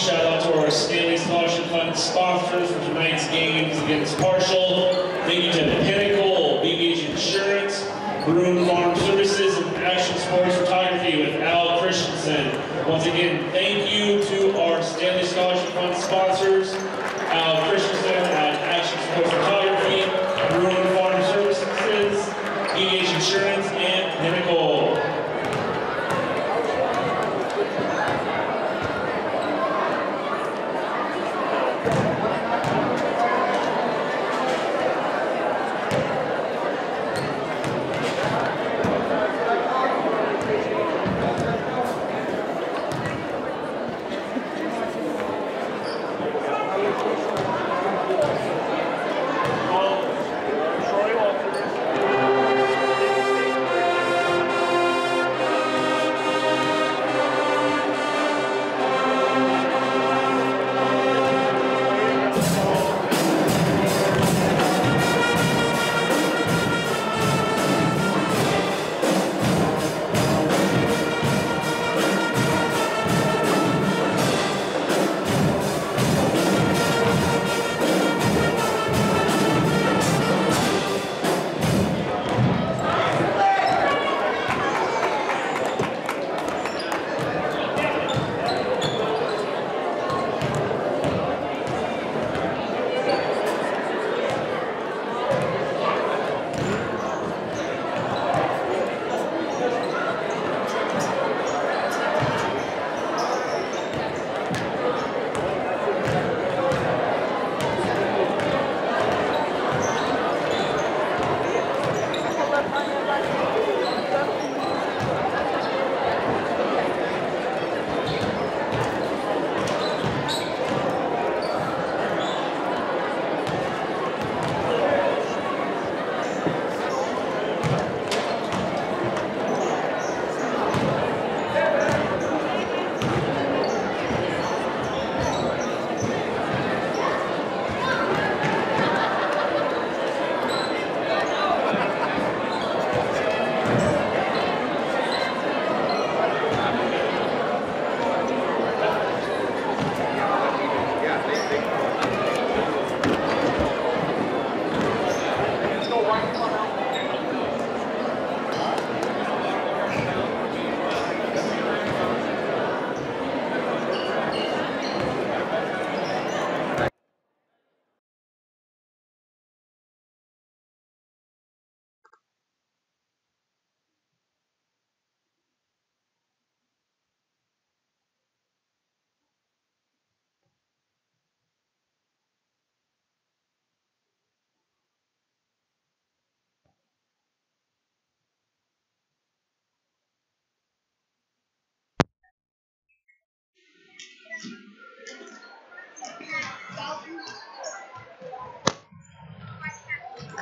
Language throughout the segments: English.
Shout out to our Stanley Scholarship Fund sponsors for tonight's games against Parshall. Thank you to Pinnacle, BBH Insurance, Broom Farm Services, and Action Sports Photography with Al Christensen. Once again, thank you to our Stanley Scholarship Fund sponsors, Al Christensen at Action Sports Photography, Broom Farm Services, BBH Insurance, and Pinnacle.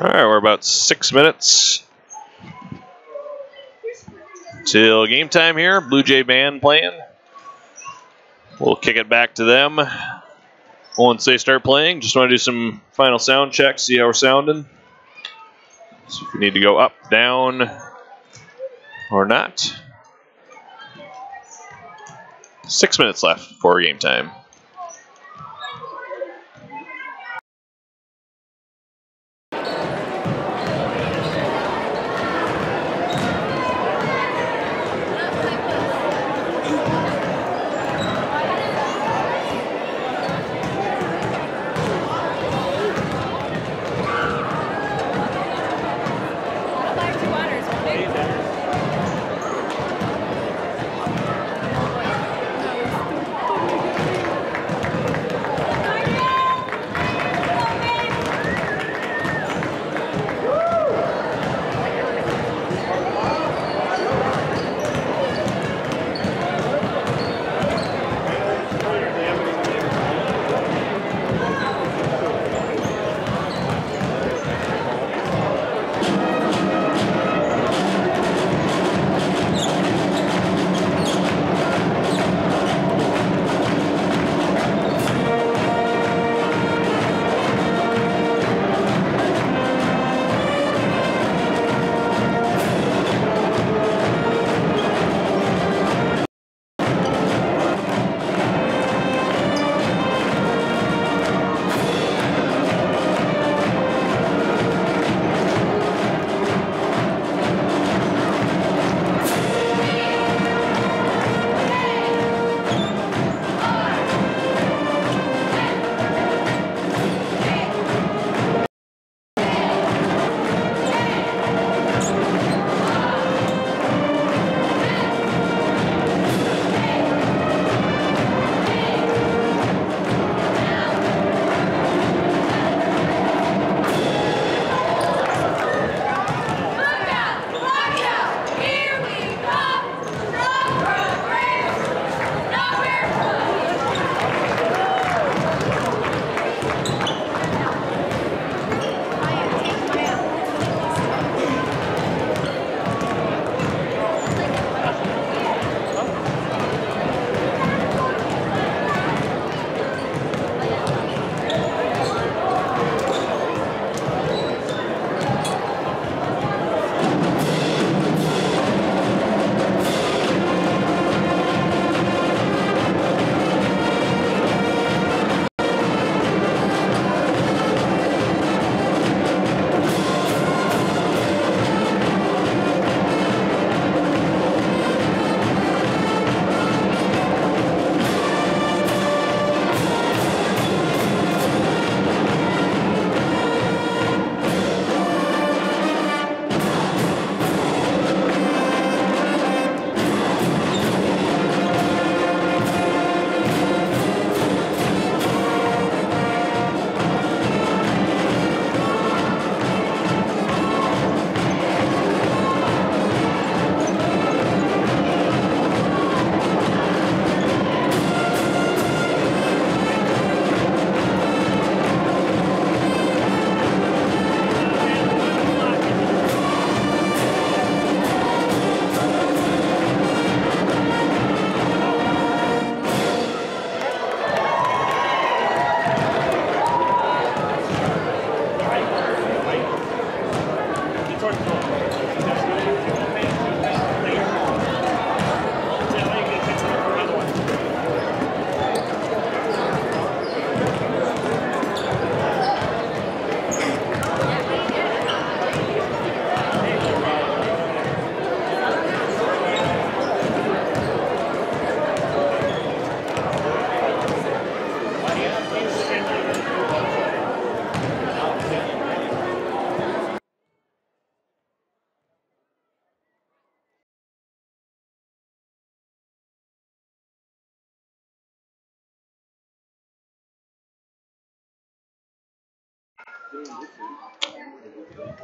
All right, we're about 6 minutes till game time here. Blue Jay band playing. We'll kick it back to them once they start playing. Just want to do some final sound checks, see how we're sounding. See if we need to go up, down, or not. 6 minutes left before game time.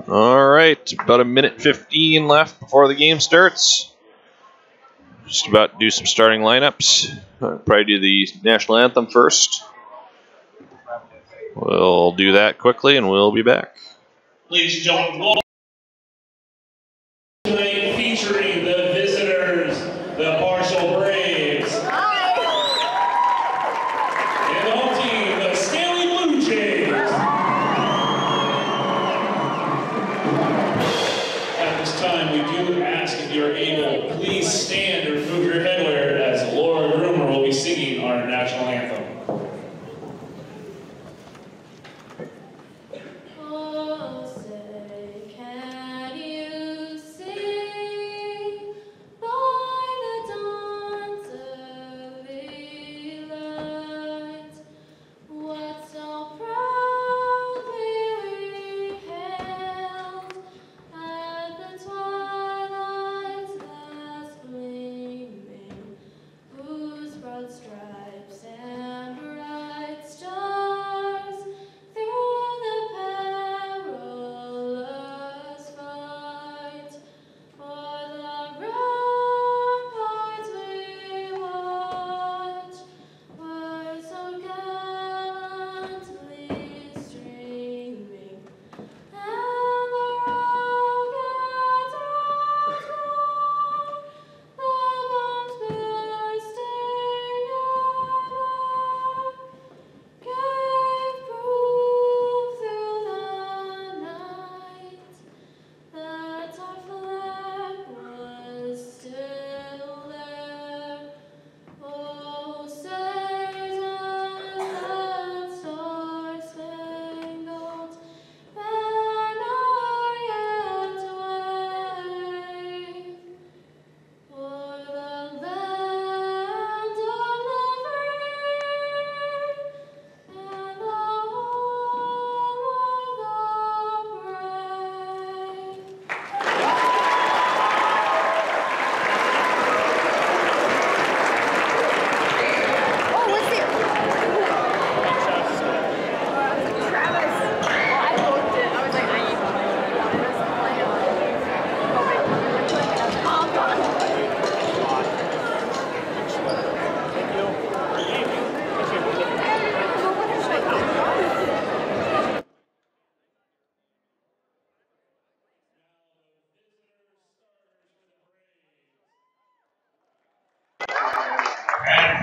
All right, about a minute 15 left before the game starts. Just about to do some starting lineups. I'll probably do the national anthem first. We'll do that quickly and we'll be back. Ladies and gentlemen, welcome tonight featuring the visitors, the Parshall Braves. And the home team, the Stanley Blue Jays. At this time, we do ask if you're able, please stand or remove your headwear as Laura Groomer will be singing our national anthem.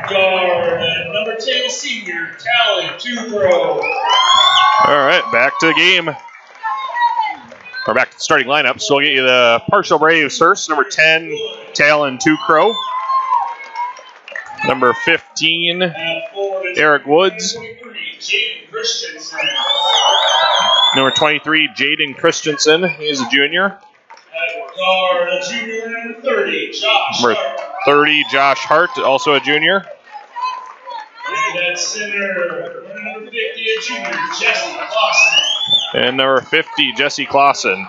Guard, number 10, senior, Talon, 2-throw. All right, back to the game. Or back to the starting lineup. So we'll get you the Parshall Braves first. Number 10, Talon, 2-throw. Number 15, Eric Woods. Number 23, Jaden Christensen. He's a junior. At guard, a junior, number 30, Josh Number Hart. 30, Josh Hart, also a junior. And at center, number 50, a junior, Jesse Clausen. And number 50, Jesse Clausen.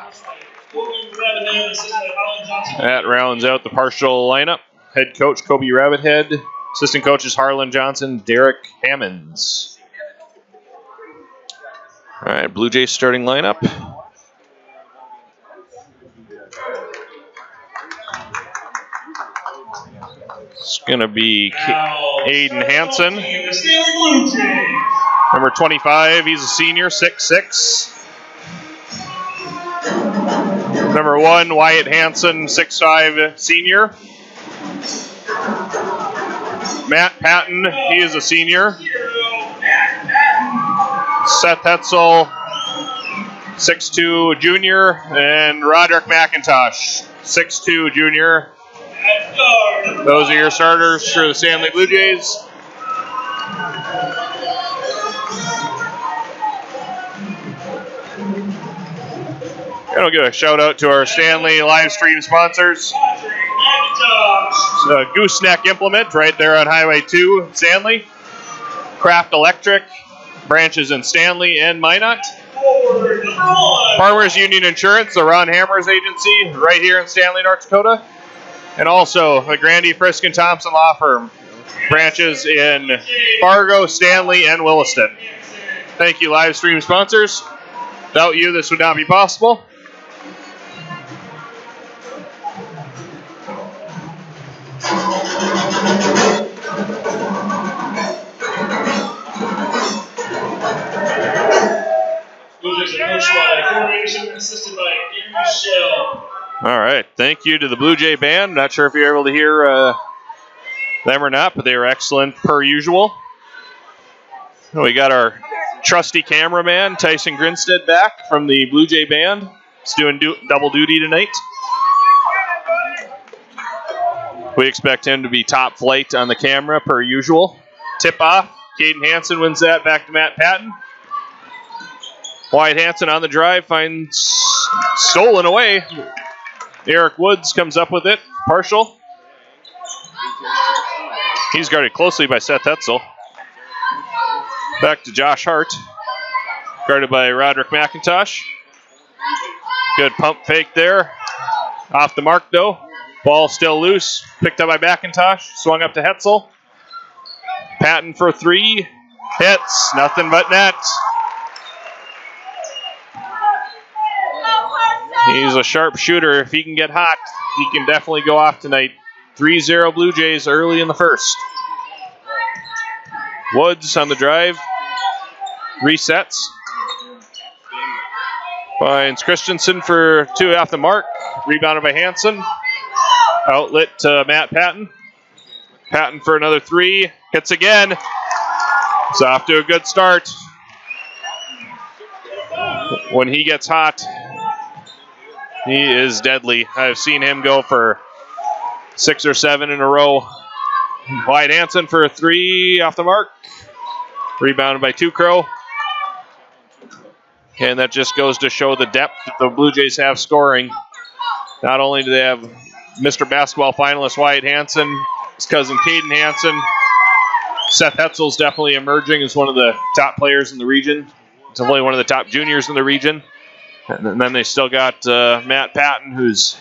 That rounds out the Parshall lineup. Head coach, Kobe Rabbithead. Assistant coaches, Harlan Johnson, Derek Hammonds. All right, Blue Jays starting lineup. It's going to be Aiden Hansen. Number 25, he's a senior, 6'6". Number 1, Wyatt Hansen, 6'5", senior. Matt Patton, he is a senior. Seth Hetzel, 6'2", junior. And Roderick McIntosh, 6'2", junior. Those are your starters for the Stanley Blue Jays. And I'll give a shout out to our Stanley live stream sponsors. It's a Gooseneck Implement right there on Highway 2, Stanley. Craft Electric, branches in Stanley and Minot. Farmers Union Insurance, the Ron Hammers agency, right here in Stanley, North Dakota. And also the Grandy, Frisk, and Thompson Law Firm, branches in Fargo, Stanley, and Williston. Thank you, live stream sponsors. Without you, this would not be possible. Blue Jays in motion squad. Coordination assisted by Michelle. All right. Thank you to the Blue Jay Band. Not sure if you're able to hear them or not, but they were excellent per usual. We got our trusty cameraman, Tyson Grinstead, back from the Blue Jay Band. He's doing double duty tonight. We expect him to be top flight on the camera per usual. Tip off. Caden Hansen wins that back to Matt Patton. Wyatt Hansen on the drive finds stolen away. Eric Woods comes up with it. Parshall. He's guarded closely by Seth Hetzel. Back to Josh Hart. Guarded by Roderick McIntosh. Good pump fake there. Off the mark though. Ball still loose. Picked up by McIntosh. Swung up to Hetzel. Patton for three. Hits. Nothing but net. He's a sharp shooter. If he can get hot, he can definitely go off tonight. 3-0 Blue Jays early in the first. Woods on the drive. Resets. Finds Christensen for two off the mark. Rebounded by Hansen. Outlet to Matt Patton. Patton for another three. Hits again. It's off to a good start. When he gets hot, he is deadly. I've seen him go for 6 or 7 in a row. Wyatt Hansen for a three off the mark. Rebounded by Two Crow. And that just goes to show the depth that the Blue Jays have scoring. Not only do they have Mr. Basketball finalist Wyatt Hansen, his cousin Caden Hansen. Seth Hetzel's definitely emerging as one of the top players in the region. Definitely one of the top juniors in the region. And then they still got Matt Patton, who's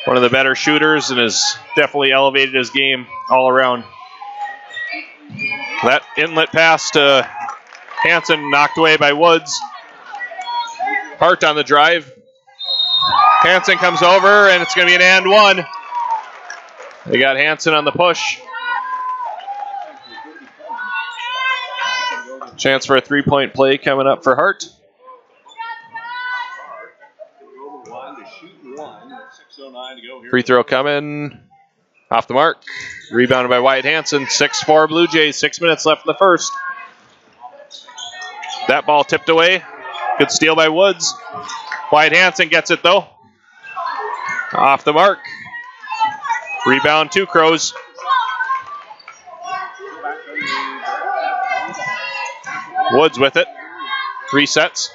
one of the better shooters and has definitely elevated his game all around. That inlet pass to Hansen knocked away by Woods. Hart on the drive. Hansen comes over, and it's going to be an and one. They got Hansen on the push. Chance for a three-point play coming up for Hart. Free throw coming. Off the mark. Rebounded by Wyatt Hansen. 6-4 Blue Jays. 6 minutes left in the first. That ball tipped away. Good steal by Woods. Wyatt Hansen gets it though. Off the mark. Rebound Two Crows. Woods with it. Resets.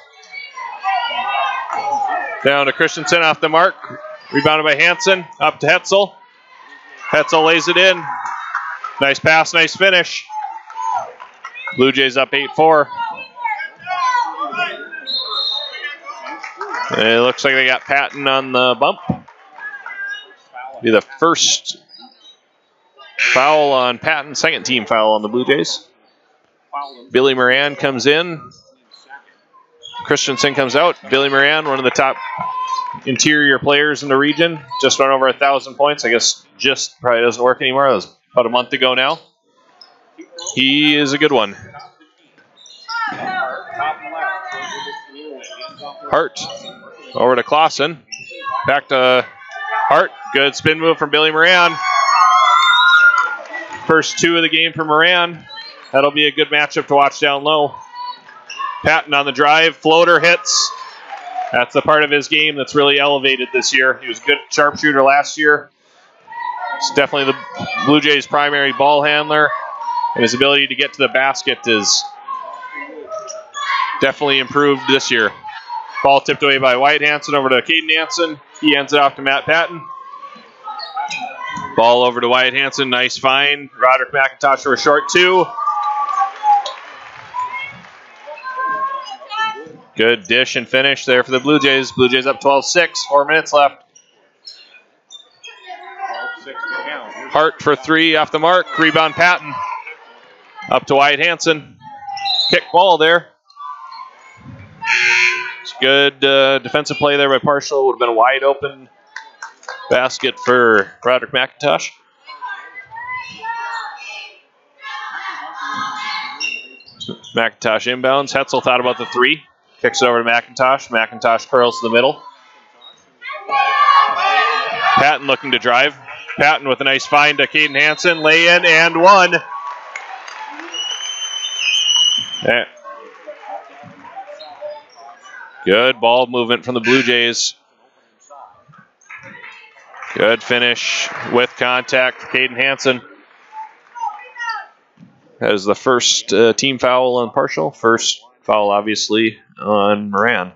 Down to Christensen off the mark. Rebounded by Hansen. Up to Hetzel. Hetzel lays it in. Nice pass, nice finish. Blue Jays up 8-4. It looks like they got Patton on the bump. Be the first foul on Patton, second team foul on the Blue Jays. Billy Moran comes in. Christensen comes out. Billy Moran, one of the top interior players in the region. Just run over 1,000 points. I guess just probably doesn't work anymore. That was about a month ago now. He is a good one. Hart over to Clausen. Back to Hart. Good spin move from Billy Moran. First two of the game for Moran. That'll be a good matchup to watch down low. Patton on the drive. Floater hits. That's the part of his game that's really elevated this year. He was a good sharpshooter last year. It's definitely the Blue Jays' primary ball handler. And his ability to get to the basket is definitely improved this year. Ball tipped away by Wyatt Hansen over to Caden Hansen. He ends it off to Matt Patton. Ball over to Wyatt Hansen. Nice find. Roderick McIntosh for a short two. Good dish and finish there for the Blue Jays. Blue Jays up 12-6. 4 minutes left. Hart for three off the mark. Rebound Patton. Up to Wyatt Hansen. Kick ball there. It's good defensive play there by Parshall. Would have been a wide open basket for Roderick McIntosh. McIntosh inbounds. Hetzel thought about the three. Kicks it over to McIntosh. McIntosh curls to the middle. Patton looking to drive. Patton with a nice find to Caden Hansen. Lay in and one. Yeah. Good ball movement from the Blue Jays. Good finish with contact for Caden Hansen. As the first team foul on Parshall. First foul, obviously, on Moran.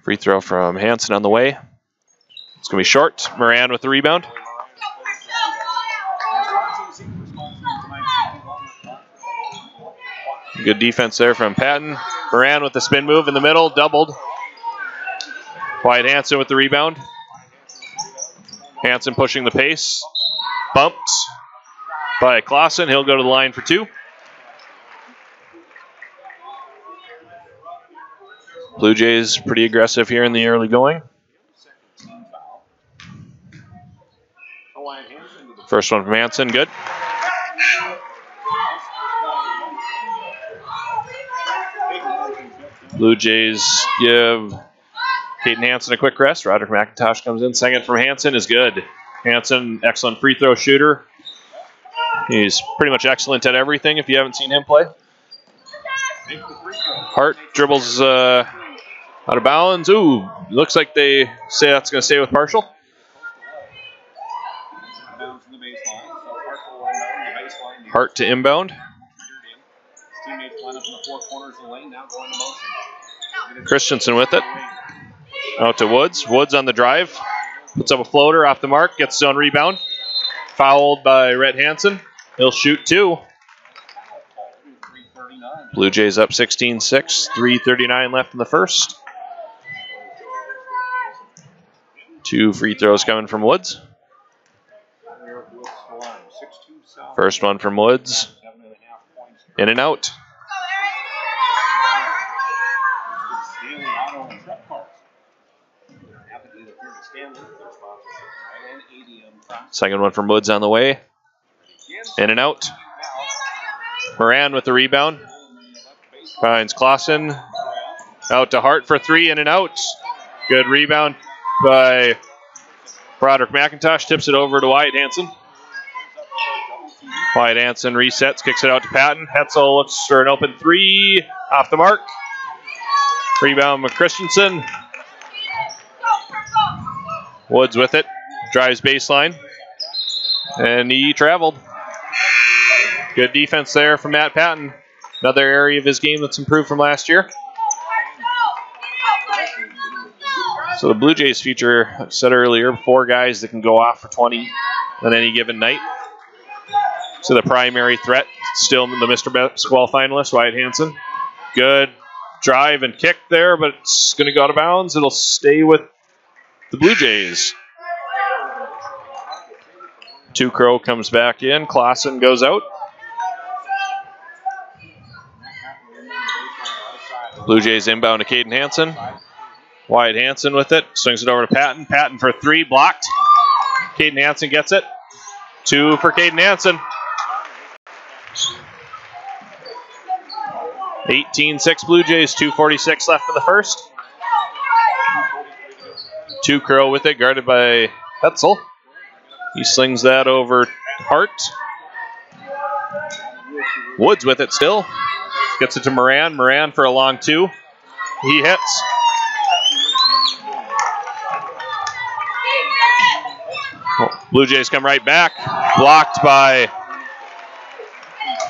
Free throw from Hansen on the way. It's going to be short. Moran with the rebound. Good defense there from Patton. Moran with the spin move in the middle. Doubled. Wyatt Hansen with the rebound. Hansen pushing the pace. Bumped by Clausen. He'll go to the line for two. Blue Jays pretty aggressive here in the early going. First one from Hansen, good. Blue Jays give Caden Hansen a quick rest. Roderick McIntosh comes in. Second from Hansen is good. Hansen, excellent free throw shooter. He's pretty much excellent at everything if you haven't seen him play. Hart dribbles out of bounds. Ooh, looks like they say that's going to stay with Parshall. Hart to inbound. Christensen with it. Out to Woods. Woods on the drive. Puts up a floater off the mark. Gets his own rebound. Fouled by Rhett Hansen. He'll shoot two. Blue Jays up 16-6. 3:39 left in the first. Two free throws coming from Woods. First one from Woods. In and out. Second one from Woods on the way. In and out. Moran with the rebound. Finds Clausen. Out to Hart for three. In and out. Good rebound by Broderick McIntosh. Tips it over to Wyatt Hansen. Wyatt Hansen resets. Kicks it out to Patton. Hetzel looks for an open three. Off the mark. Rebound with Christensen. Woods with it. Drives baseline. And he traveled. Good defense there from Matt Patton. Another area of his game that's improved from last year. So the Blue Jays feature, I said earlier, 4 guys that can go off for 20 on any given night. So the primary threat, still the Mr. Basketball finalist, Wyatt Hansen. Good drive and kick there, but it's going to go out of bounds. It'll stay with the Blue Jays. Two Crow comes back in. Clausen goes out. Blue Jays inbound to Caden Hansen. Wyatt Hansen with it. Swings it over to Patton. Patton for three. Blocked. Caden Hansen gets it. Two for Caden Hansen. 18-6 Blue Jays. 2:46 left in the first. Two Crow with it. Guarded by Hetzel. He slings that over Hart. Woods with it still. Gets it to Moran. Moran for a long two. He hits. Blue Jays come right back. Blocked by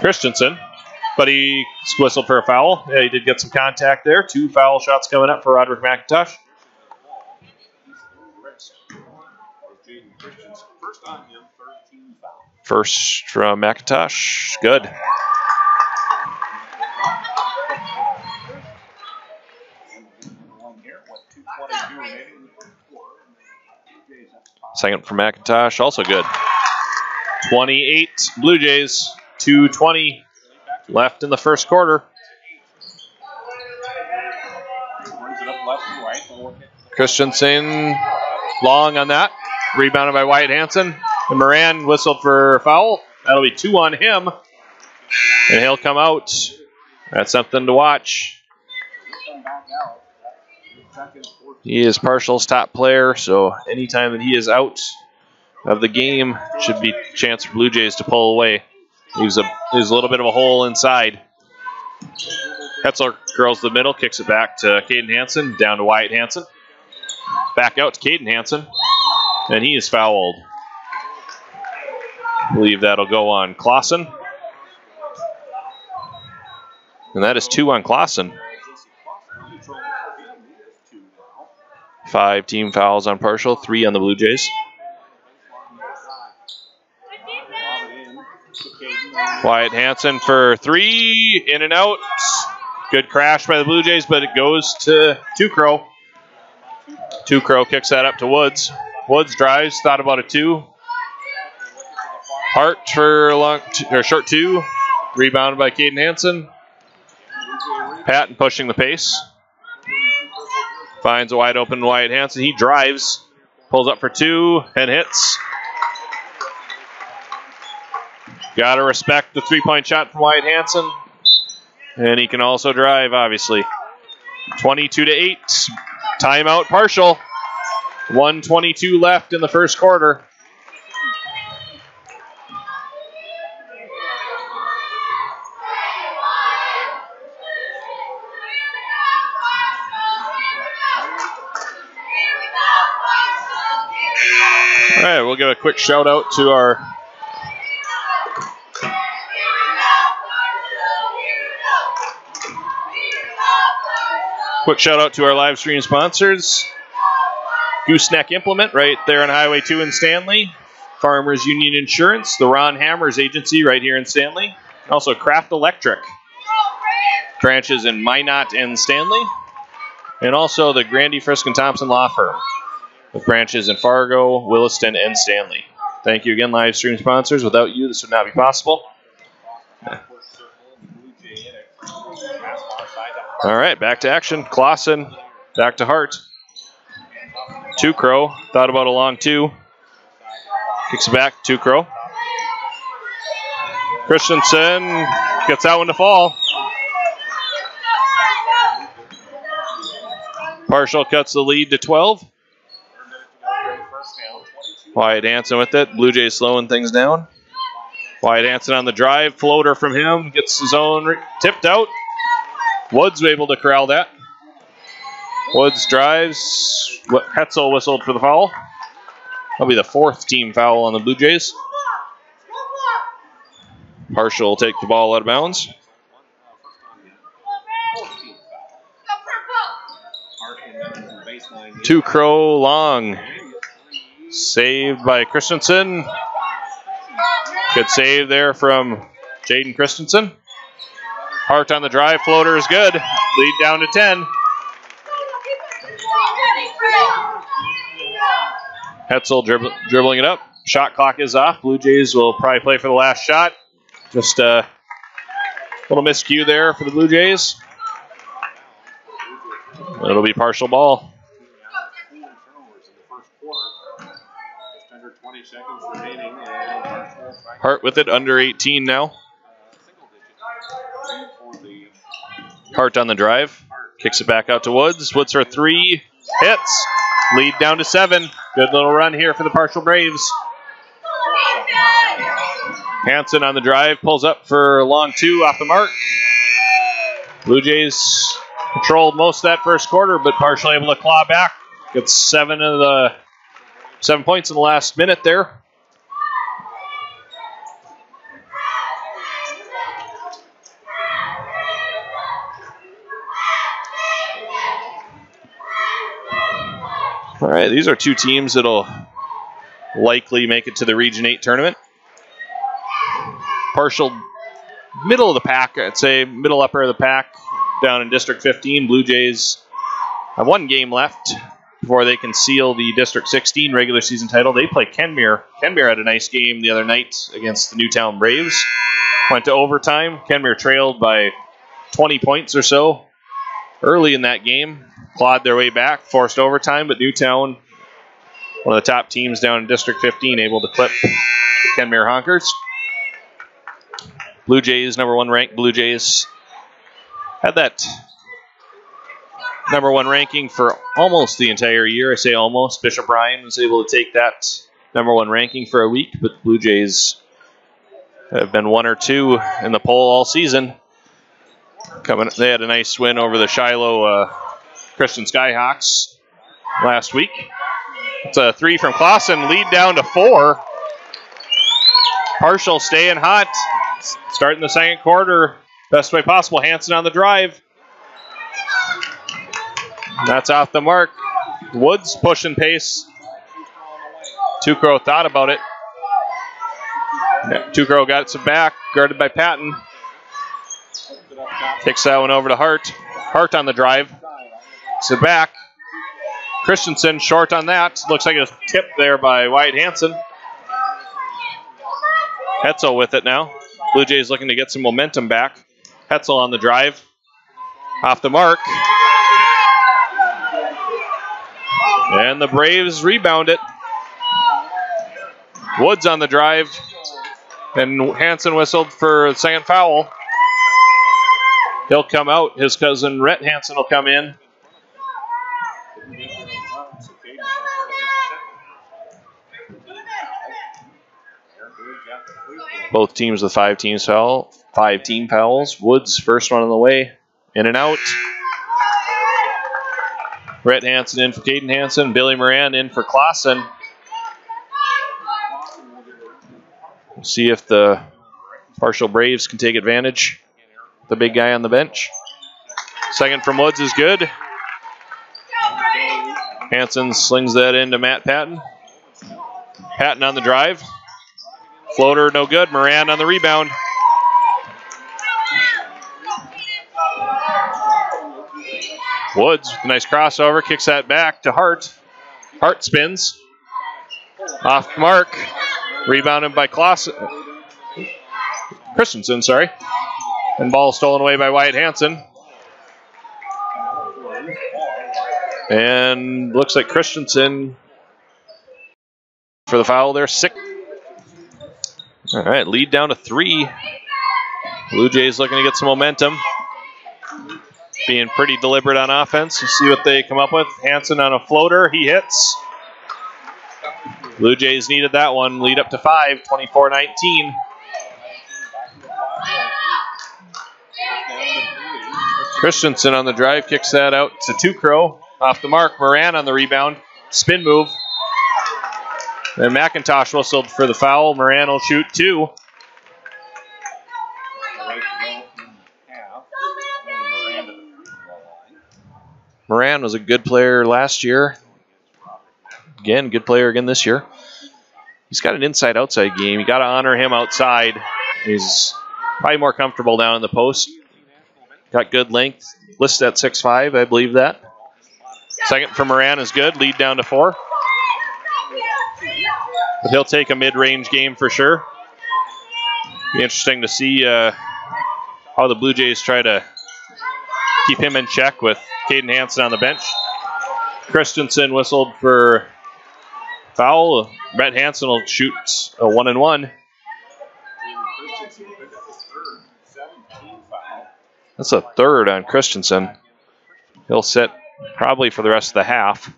Christensen. But he whistled for a foul. Yeah, he did get some contact there. 2 foul shots coming up for Roderick McIntosh. First from McIntosh. Good. Second from McIntosh, also good. 28 Blue Jays, 2:20 left in the first quarter. Christensen long on that. Rebounded by Wyatt Hansen. And Moran whistled for a foul. That'll be 2 on him. And he'll come out. That's something to watch. He is Parshall's top player, so anytime that he is out of the game, should be a chance for Blue Jays to pull away. Leaves a little bit of a hole inside. Hetzel curls the middle, kicks it back to Caden Hansen, down to Wyatt Hansen. Back out to Caden Hansen, and he is fouled. I believe that'll go on Clausen. And that is 2 on Clausen. 5 team fouls on Parshall, 3 on the Blue Jays. Wyatt Hansen for 3, in and out. Good crash by the Blue Jays, but it goes to Tukrow. Tukrow kicks that up to Woods. Woods drives, thought about a 2. Hart for a short 2. Rebounded by Caden Hansen. Patton pushing the pace. Finds a wide open Wyatt Hansen. He drives, pulls up for 2, and hits. Got to respect the 3-point shot from Wyatt Hansen. And he can also drive, obviously. 22-8. Timeout Parshall. 1:22 left in the first quarter. All right, we'll give a quick shout out to our live stream sponsors. Gooseneck Implement right there on Highway 2 in Stanley. Farmers Union Insurance, the Ron Hammers Agency right here in Stanley. Also Kraft Electric. Branches in Minot and Stanley. And also the Grandy, Frisk, and Thompson Law Firm, with branches in Fargo, Williston, and Stanley. Thank you again, live stream sponsors. Without you, this would not be possible. All right, back to action. Clausen, back to Hart. Tukrow, thought about a long 2. Kicks it back, Tukrow. Christensen gets that one to fall. Parshall cuts the lead to 12. Wyatt Hansen with it. Blue Jays slowing things down. Wyatt Hansen on the drive. Floater from him. Gets his own tipped out. Woods able to corral that. Woods drives. Hetzel whistled for the foul. That'll be the 4th team foul on the Blue Jays. Parshall will take the ball out of bounds. Tukrow long. Saved by Christensen. Good save there from Jaden Christensen. Hart on the drive. Floater is good. Lead down to 10. Hetzel dribbling it up. Shot clock is off. Blue Jays will probably play for the last shot. Just a little miscue there for the Blue Jays. It'll be Parshall ball. Hart with it, under 18 now. Hart on the drive. Kicks it back out to Woods. Woods for 3. Hits. Lead down to 7. Good little run here for the Parshall Braves. Hansen on the drive. Pulls up for a long 2 off the mark. Blue Jays controlled most of that first quarter, but Parshall able to claw back. Gets 7 points in the last minute there. All right, these are 2 teams that'll likely make it to the Region 8 tournament. Parshall, middle of the pack, I'd say middle upper of the pack down in District 15. Blue Jays have 1 game left before they can seal the District 16 regular season title. They play Kenmare. Kenmare had a nice game the other night against the Newtown Braves. Went to overtime. Kenmare trailed by 20 points or so early in that game. Clawed their way back, forced overtime, but Newtown, one of the top teams down in District 15, able to clip the Kenmare Honkers. Blue Jays, number 1 ranked Blue Jays, had that number one ranking for almost the entire year. I say almost. Bishop Ryan was able to take that number one ranking for a week, but Blue Jays have been 1 or 2 in the poll all season. They had a nice win over the Shiloh Christian Skyhawks last week. It's a 3 from Clausen, lead down to 4. Parshall staying hot, starting the second quarter best way possible. Hansen on the drive. That's off the mark. Woods pushing pace. Tukrow thought about it. Tukrow got it back, guarded by Patton. Kicks that one over to Hart. Hart on the drive. It's it back. Christensen short on that. Looks like a tip there by Wyatt Hansen. Hetzel with it now. Blue Jays looking to get some momentum back. Hetzel on the drive. Off the mark. And the Braves rebound it. Woods on the drive. And Hansen whistled for the second foul. He'll come out. His cousin Rhett Hansen will come in. Both teams with 5 team fouls. Woods first one on the way. In and out. Rhett Hansen in for Caden Hansen. Billy Moran in for Clausen. We'll see if the Parshall Braves can take advantage. The big guy on the bench. Second from Woods is good. Hansen slings that into Matt Patton. Patton on the drive. Floater no good. Moran on the rebound. Woods with a nice crossover. Kicks that back to Hart. Hart spins. Off mark. Rebounded by Christensen, sorry. And ball stolen away by Wyatt Hansen. And looks like Christensen for the foul there. 6. All right, lead down to 3. Blue Jays looking to get some momentum. Being pretty deliberate on offense. We'll see what they come up with. Hansen on a floater. He hits. Blue Jays needed that one. Lead up to 5, 24-19. Christensen on the drive. Kicks that out to Tukrow. Off the mark. Moran on the rebound. Spin move. And McIntosh whistled for the foul. Moran will shoot 2. Moran was a good player last year. Again, good player again this year. He's got an inside-outside game. You got to honor him outside. He's probably more comfortable down in the post. Got good length. Listed at 6'5", I believe that. Second for Moran is good. Lead down to 4. But he'll take a mid-range game for sure. Be interesting to see how the Blue Jays try to keep him in check with Caden Hansen on the bench. Christensen whistled for foul. Brett Hansen will shoot a 1-and-1. That's a 3rd on Christensen. He'll sit probably for the rest of the half.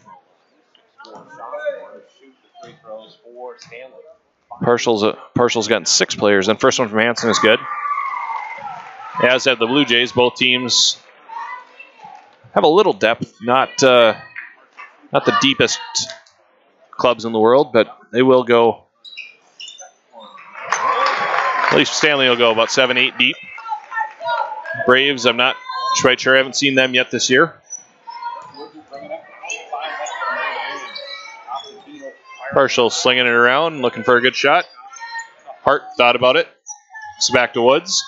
Parshall's gotten 6 players, and first one from Hansen is good. As have the Blue Jays. Both teams have a little depth, not the deepest clubs in the world, but they will go. At least Stanley will go about 7-8 deep. Braves, I'm not quite sure. I haven't seen them yet this year. Parshall slinging it around, looking for a good shot. Hart thought about it. It's back to Woods.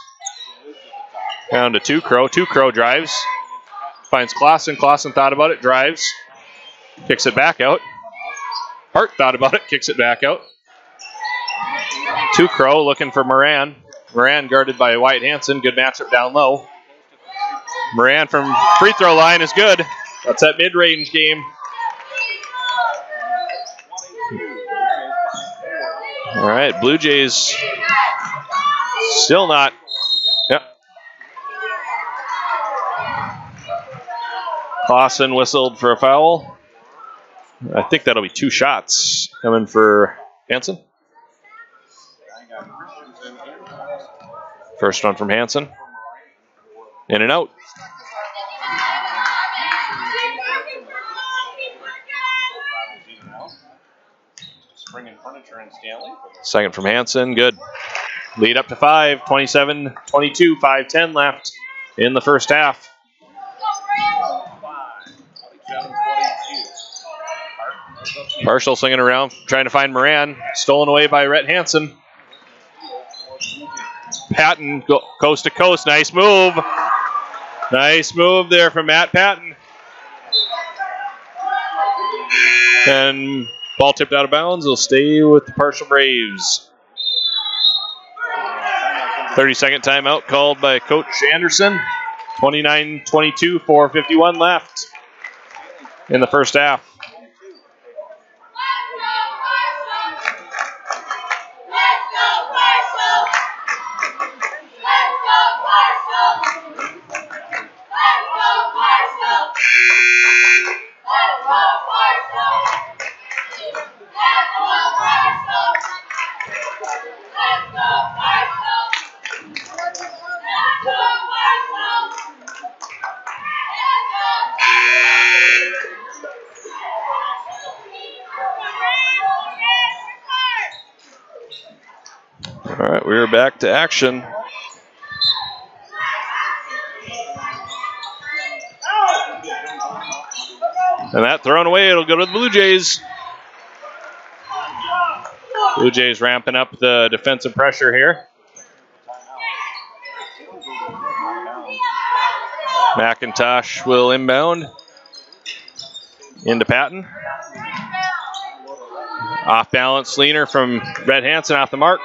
Down to Tukrow. Tukrow drives. Finds Clausen. Clausen thought about it. Drives. Kicks it back out. Hart thought about it. Kicks it back out. Tukrow looking for Moran. Moran guarded by Wyatt Hansen. Good matchup down low. Moran from free throw line is good. That's that mid-range game. All right, Blue Jays still not. Yep. Clausen whistled for a foul. I think that'll be 2 shots coming for Hansen. First one from Hansen. In and out. Second from Hansen. Good. Lead up to 5. 27-22. 5:10 left in the first half. Parshall slinging around, trying to find Moran. Stolen away by Rhett Hansen. Patton, coast to coast. Nice move. Nice move there from Matt Patton. And ball tipped out of bounds. It'll stay with the Parshall Braves. 30-second timeout called by Coach Anderson. 29-22, 4:51 left in the first half. All right, we're back to action. And that thrown away, it'll go to the Blue Jays. Blue Jays ramping up the defensive pressure here. McIntosh will inbound into Patton. Off balance, Leaner from Red Hansen off the mark.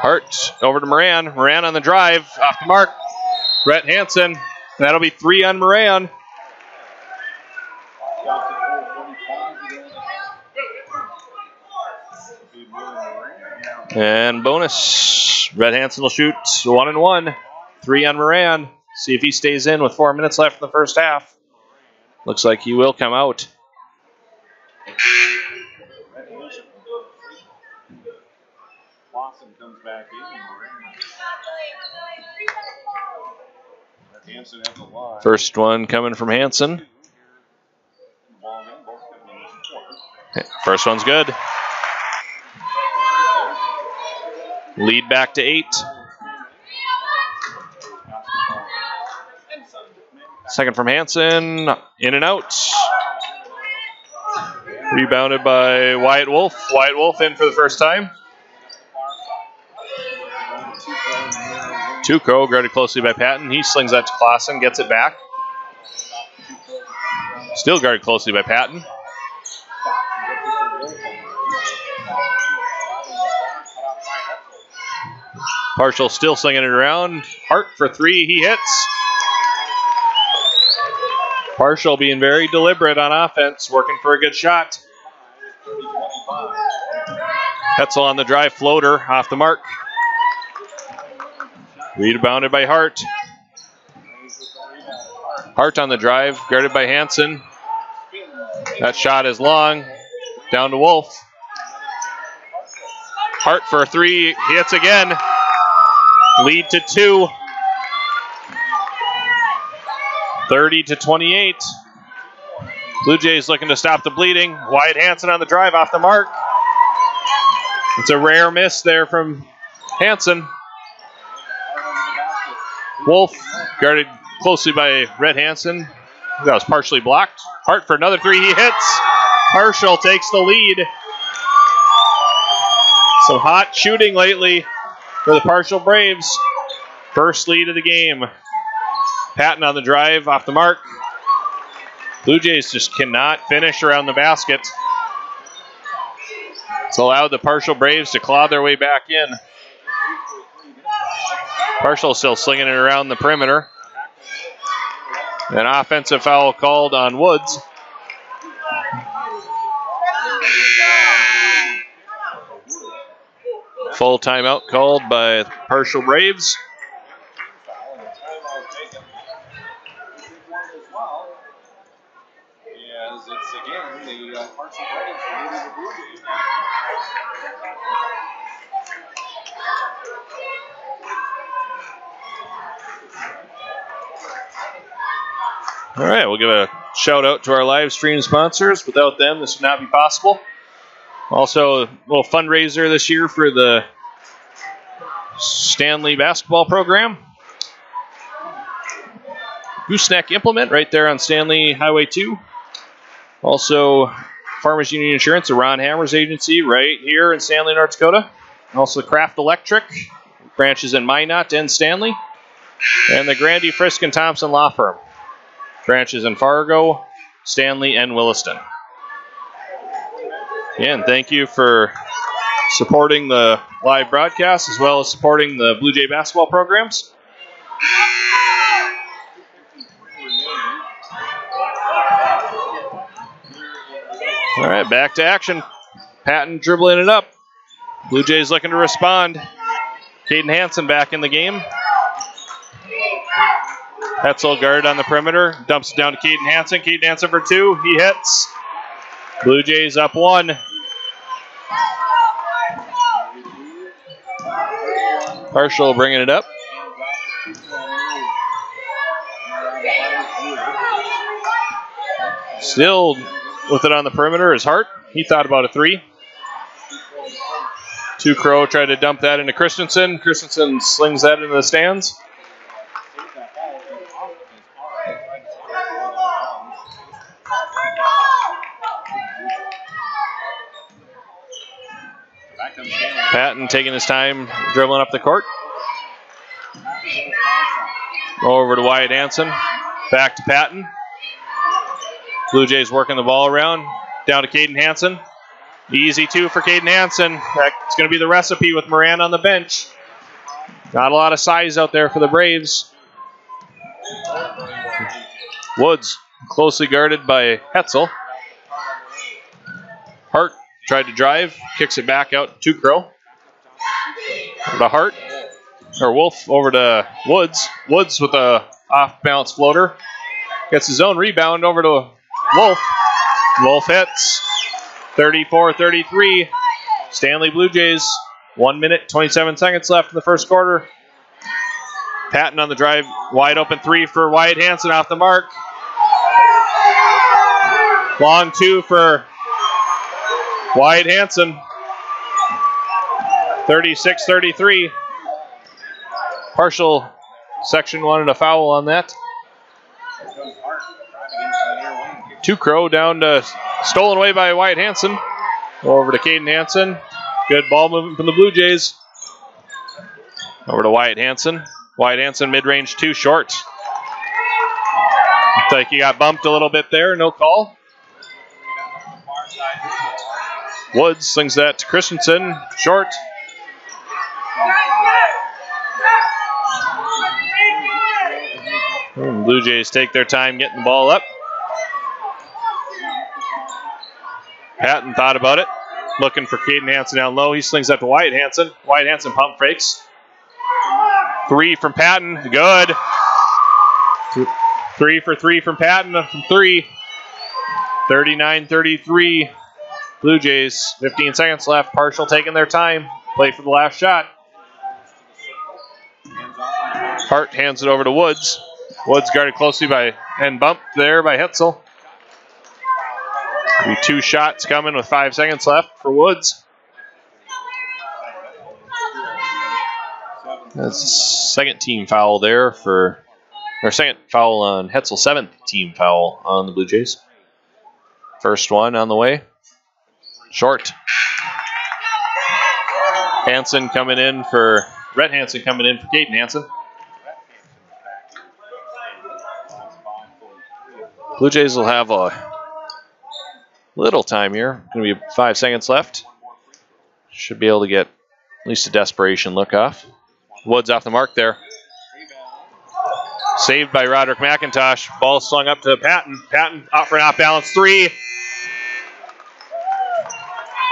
Hart over to Moran. Moran on the drive, off the mark. Brett Hansen. That'll be 3 on Moran. And bonus. Brett Hansen will shoot 1 and 1. 3 on Moran. See if he stays in with 4 minutes left in the first half. Looks like he will come out. First one coming from Hansen. First one's good. Lead back to 8. Second from Hansen. In and out. Rebounded by Wyatt Wolf. Wyatt Wolf in for the first time. Tuco guarded closely by Patton. He slings that to Clausen, gets it back. Still guarded closely by Patton. Parshall still slinging it around. Hart for 3, he hits. Parshall being very deliberate on offense, working for a good shot. Hetzel on the drive, floater off the mark. Rebounded by Hart. Hart on the drive, guarded by Hansen. That shot is long. Down to Wolf. Hart for 3, he hits again. Lead to 2. 30-28. Blue Jays looking to stop the bleeding. Wyatt Hansen on the drive, off the mark. It's a rare miss there from Hansen. Wolf guarded closely by Red Hansen. That was partially blocked. Hart for another 3, he hits. Parshall takes the lead. Some hot shooting lately for the Parshall Braves. First lead of the game. Patton on the drive, off the mark. Blue Jays just cannot finish around the basket. It's allowed the Parshall Braves to claw their way back in. Parshall still slinging it around the perimeter. An offensive foul called on Woods. Full timeout called by Parshall Braves. All right, we'll give a shout out to our live stream sponsors. Without them, this would not be possible. Also, a little fundraiser this year for the Stanley basketball program. Gooseneck Implement right there on Stanley Highway 2. Also, Farmers Union Insurance, a Ron Hammers agency right here in Stanley, North Dakota. Also, Kraft Electric, branches in Minot and Stanley. And the Grandy, Frisk, and Thompson Law Firm, branches in Fargo, Stanley, and Williston. Again, thank you for supporting the live broadcast as well as supporting the Blue Jay basketball programs. All right, back to action. Patton dribbling it up. Blue Jays looking to respond. Caden Hansen back in the game. Hetzel guard on the perimeter. Dumps it down to Caden Hansen. Caden Hansen for two. He hits. Blue Jays up one. Parshall bringing it up. Still with it on the perimeter is Hart. He thought about a three. Two Crow tried to dump that into Christensen. Christensen slings that into the stands. Patton taking his time dribbling up the court. Over to Wyatt Hansen. Back to Patton. Blue Jays working the ball around. Down to Caden Hansen. Easy two for Caden Hansen. That's going to be the recipe with Moran on the bench. Not a lot of size out there for the Braves. Woods closely guarded by Hetzel. Hart tried to drive. Kicks it back out to Crow. The Hart. Or Wolf over to Woods. Woods with a off-balance floater. Gets his own rebound over to Wolf. Wolf hits. 34-33. Stanley Blue Jays. 1 minute, 27 seconds left in the first quarter. Patton on the drive. Wide open three for Wyatt Hansen off the mark. Long two for Wyatt Hansen. 36-33. Parshall section wanted a foul on that. Two Crow down to stolen away by Wyatt Hansen. Over to Caden Hansen. Good ball movement from the Blue Jays. Over to Wyatt Hansen. Wyatt Hansen mid-range two short. Looks like he got bumped a little bit there. No call. Woods slings that to Christensen. Short. Blue Jays take their time getting the ball up. Patton thought about it. Looking for Caden Hansen down low. He slings that to Wyatt Hansen. Wyatt Hansen pump fakes. Three from Patton. Good. 3 for 3 from Patton from three. 39-33. Blue Jays. 15 seconds left. Parshall taking their time. Play for the last shot. Hart hands it over to Woods. Woods guarded closely by and bumped there by Hetzel. Be two shots coming with 5 seconds left for Woods. That's the second team foul there for, or second foul on Hetzel, seventh team foul on the Blue Jays. First one on the way. Short. Hansen coming in for, Rhett Hansen coming in for Caden Hansen. Blue Jays will have a little time here. Going to be 5 seconds left. Should be able to get at least a desperation look off. Woods off the mark there. Saved by Roderick McIntosh. Ball slung up to Patton. Patton out for an off-balance three.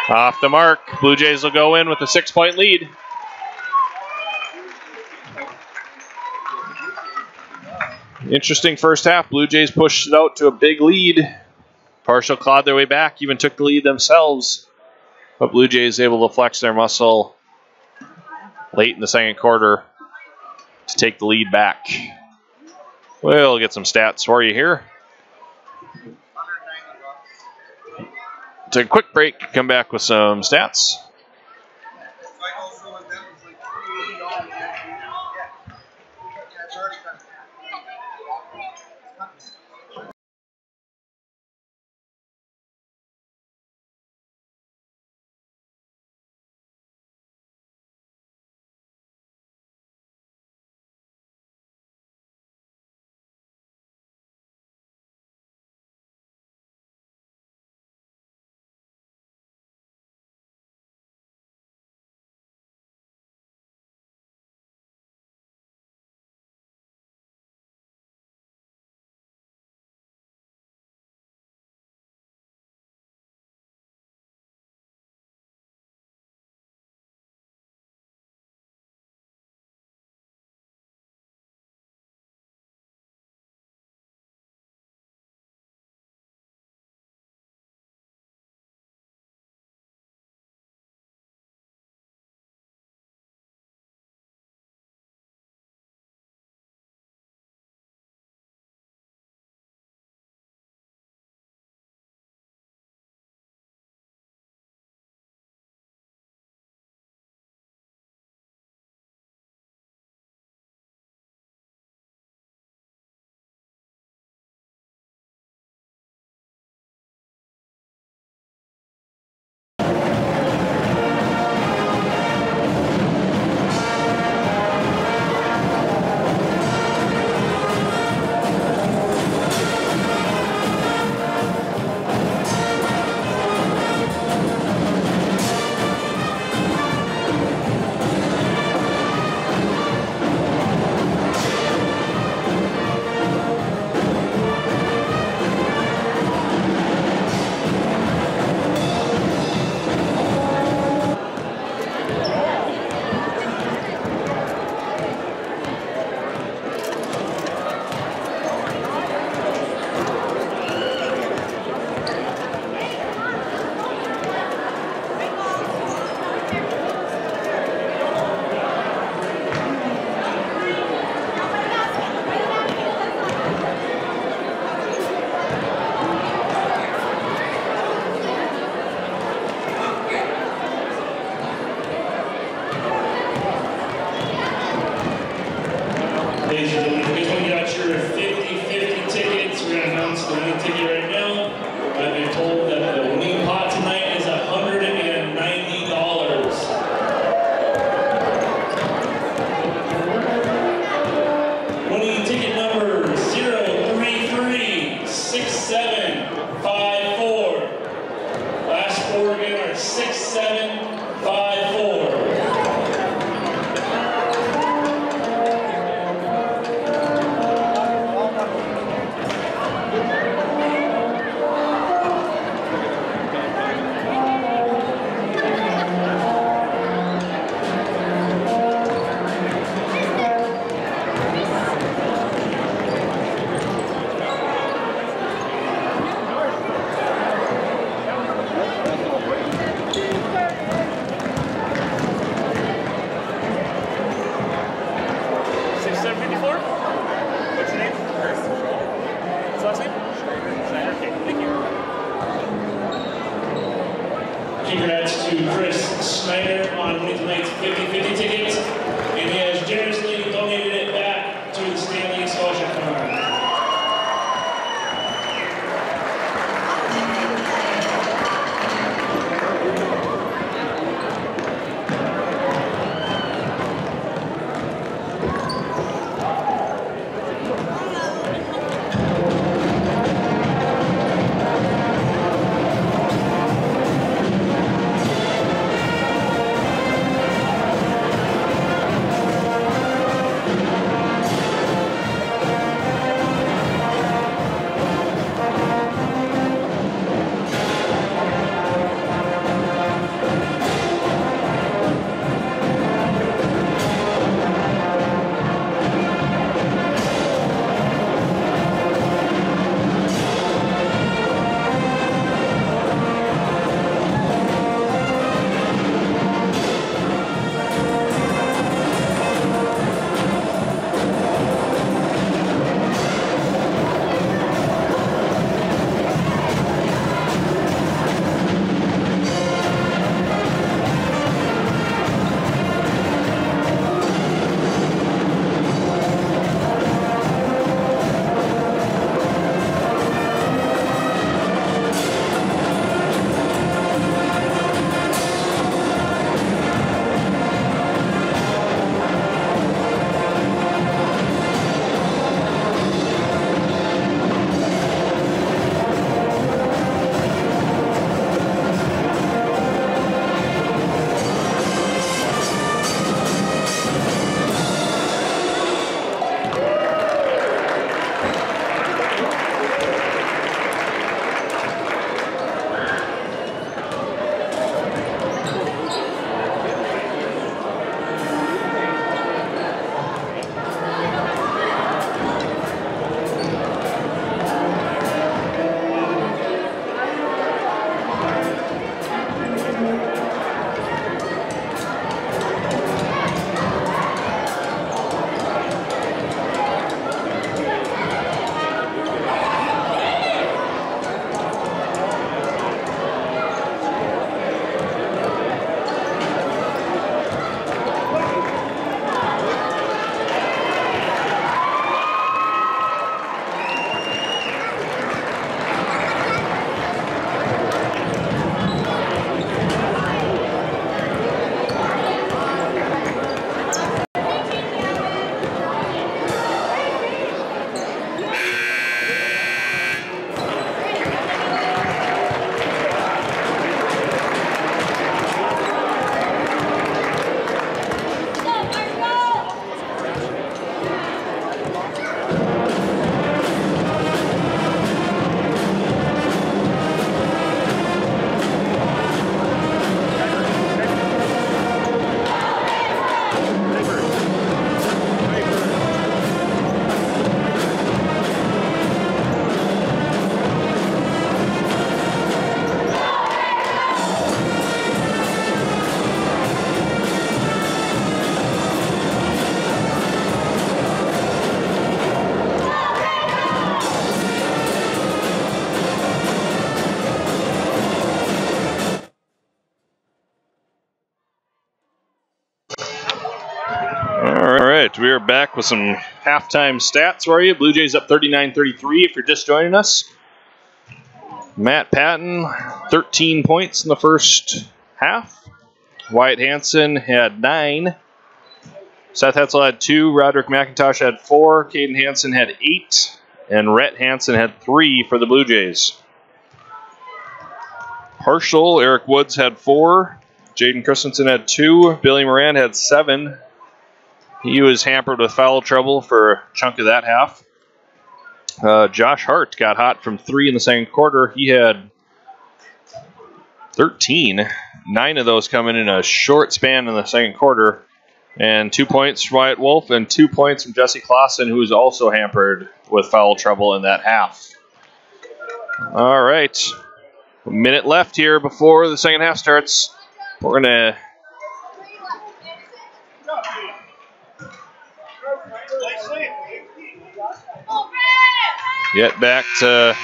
Off the mark. Blue Jays will go in with a 6-point lead. Interesting first half. Blue Jays pushed it out to a big lead. Parshall clawed their way back, even took the lead themselves. But Blue Jays able to flex their muscle late in the second quarter to take the lead back. We'll get some stats for you here. Take a quick break, come back with some stats. right, we are back with some halftime stats for you. Blue Jays up 39-33 if you're just joining us. Matt Patton, 13 points in the first half. Wyatt Hansen had 9. Seth Hetzel had 2. Roderick McIntosh had 4. Caden Hansen had 8. And Rhett Hansen had 3 for the Blue Jays. Parshall, Eric Woods had 4. Jaden Christensen had 2. Billy Moran had 7. He was hampered with foul trouble for a chunk of that half. Josh Hart got hot from 3 in the second quarter. He had 13. 9 of those coming in a short span in the second quarter. And 2 points from Wyatt Wolf and 2 points from Jesse Clausen, who was also hampered with foul trouble in that half. All right. A minute left here before the second half starts. We're going to get back to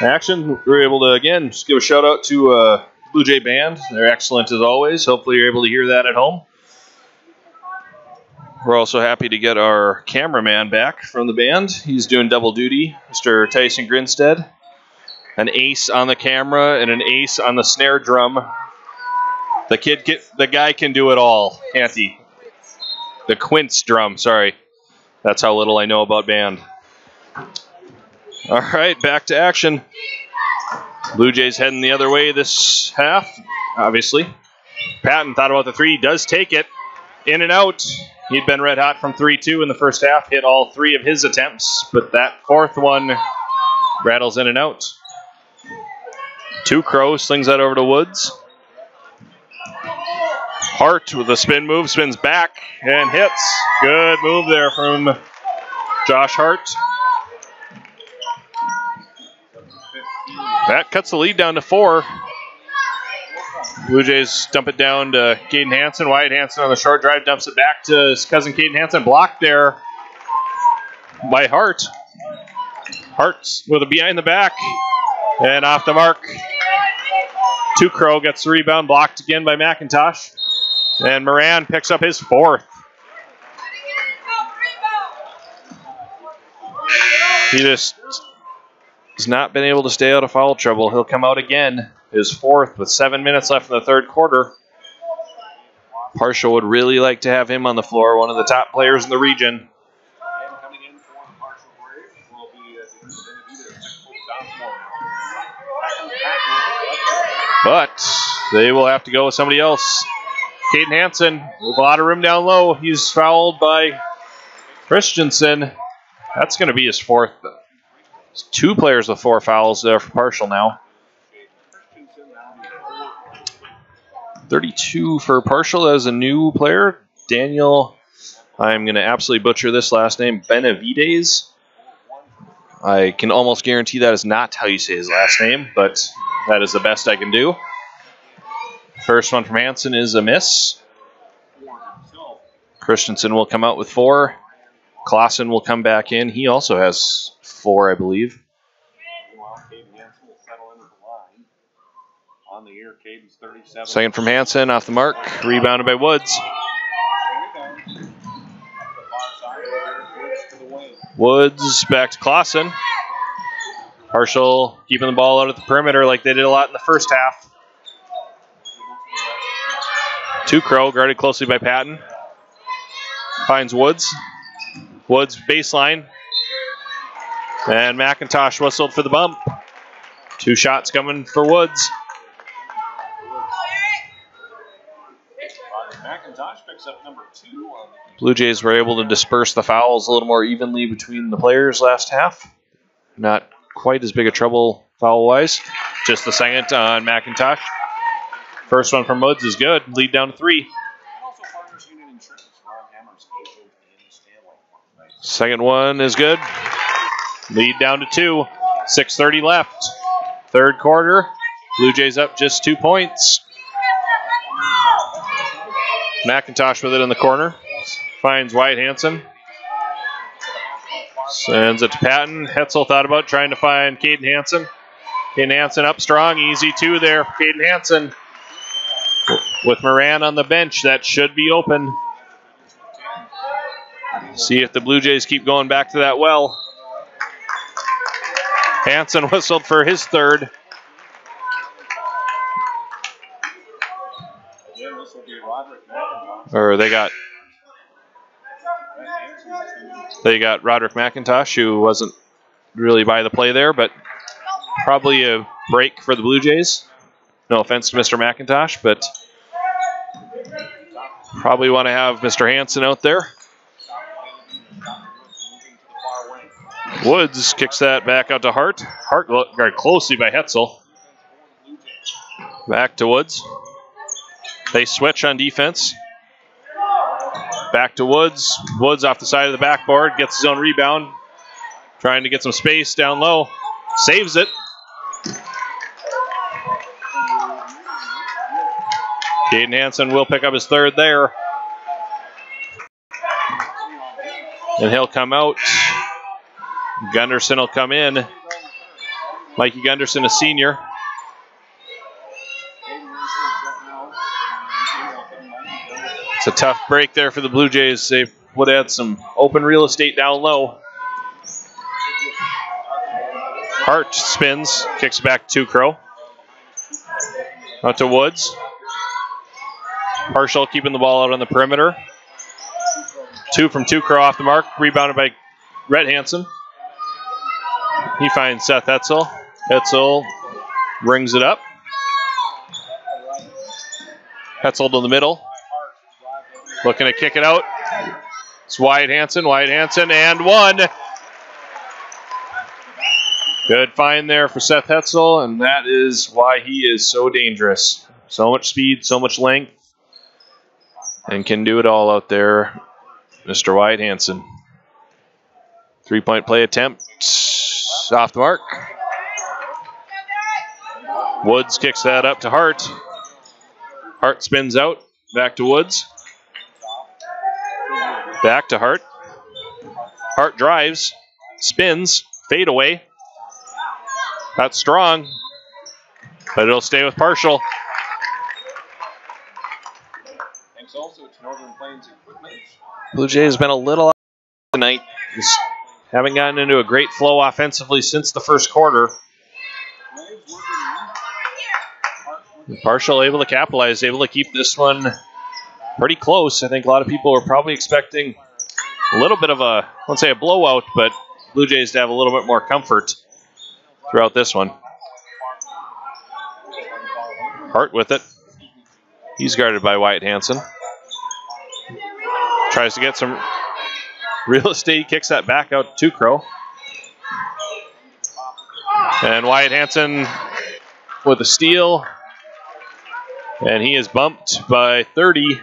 action. We were able to, again, just give a shout out to Blue Jay Band. They're excellent as always. Hopefully you're able to hear that at home. We're also happy to get our cameraman back from the band. He's doing double duty, Mr. Tyson Grinstead. An ace on the camera and an ace on the snare drum. The guy can do it all, can't he? The quince drum, sorry. That's how little I know about band. All right, back to action. Blue Jays heading the other way this half, obviously. Patton thought about the 3, does take it. In and out. He'd been red hot from 3-2 in the first half, hit all 3 of his attempts, but that fourth one rattles in and out. Two Crow slings that over to Woods. Hart with a spin move, spins back and hits. Good move there from Josh Hart. That cuts the lead down to 4. Blue Jays dump it down to Caden Hansen. Wyatt Hansen on the short drive dumps it back to his cousin Caden Hansen. Blocked there by Hart. Hart with a behind the back and off the mark. Two Crow gets the rebound, blocked again by McIntosh. And Moran picks up his 4th. He just has not been able to stay out of foul trouble. He'll come out again, his 4th, with 7 minutes left in the third quarter. Parshall would really like to have him on the floor, one of the top players in the region. But they will have to go with somebody else. Caden Hansen with a lot of room down low. He's fouled by Christensen. That's going to be his 4th. 2 players with 4 fouls there for Parshall now. 32 for Parshall as a new player. Daniel, I'm going to absolutely butcher this last name, Benavides. I can almost guarantee that is not how you say his last name, but that is the best I can do. First one from Hansen is a miss. Christensen will come out with 4. Clausen will come back in. He also has 4, I believe. Second from Hansen, off the mark. Rebounded by Woods. Woods back to Clausen. Parshall keeping the ball out at the perimeter like they did a lot in the first half. Two Crow guarded closely by Patton. Finds Woods. Woods baseline. And McIntosh whistled for the bump. 2 shots coming for Woods. McIntosh picks up number 2. Blue Jays were able to disperse the fouls a little more evenly between the players last half. Not quite as big a trouble foul-wise. Just the second on McIntosh. First one from Woods is good. Lead down to 3. Second one is good. Lead down to 2. 6:30 left. Third quarter. Blue Jays up just 2 points. McIntosh with it in the corner. Finds Wyatt Hansen. Sends it to Patton. Hetzel thought about trying to find Caden Hansen. Caden Hansen up strong. Easy 2 there for Caden Hansen. With Moran on the bench, that should be open. See if the Blue Jays keep going back to that well. Hansen whistled for his third. Or they got Roderick McIntosh, who wasn't really by the play there, but probably a break for the Blue Jays. No offense to Mr. McIntosh, but probably want to have Mr. Hansen out there. Woods kicks that back out to Hart. Hart guarded closely by Hetzel. Back to Woods. They switch on defense. Back to Woods. Woods off the side of the backboard. Gets his own rebound. Trying to get some space down low. Saves it. Caden Hansen will pick up his third there. And he'll come out. Gunderson will come in. Mikey Gunderson, a senior. It's a tough break there for the Blue Jays. They would have had some open real estate down low. Hart spins, kicks back to Crow. Out to Woods. Parshall keeping the ball out on the perimeter. 2 from Crow off the mark. Rebounded by Rhett Hansen. He finds Seth Hetzel. Hetzel brings it up. Hetzel to the middle. Looking to kick it out. It's Wyatt Hansen, and one. Good find there for Seth Hetzel, and that is why he is so dangerous. So much speed, so much length, and can do it all out there, Mr. Wyatt Hansen. 3-point play attempt. Off the mark. Woods kicks that up to Hart. Hart spins out. Back to Woods. Back to Hart. Hart drives. Spins. Fade away. That's strong. But it'll stay with Parshall. Thanks also to Northern Plains Equipment. Blue Jays has been a little tonight. Just haven't gotten into a great flow offensively since the first quarter. Parshall able to capitalize, able to keep this one pretty close. I think a lot of people were probably expecting a little bit of I won't say a blowout, but Blue Jays to have a little bit more comfort throughout this one. Hart with it. He's guarded by Wyatt Hansen. Tries to get some real estate, kicks that back out to Crow. And Wyatt Hansen with a steal. And he is bumped by 30.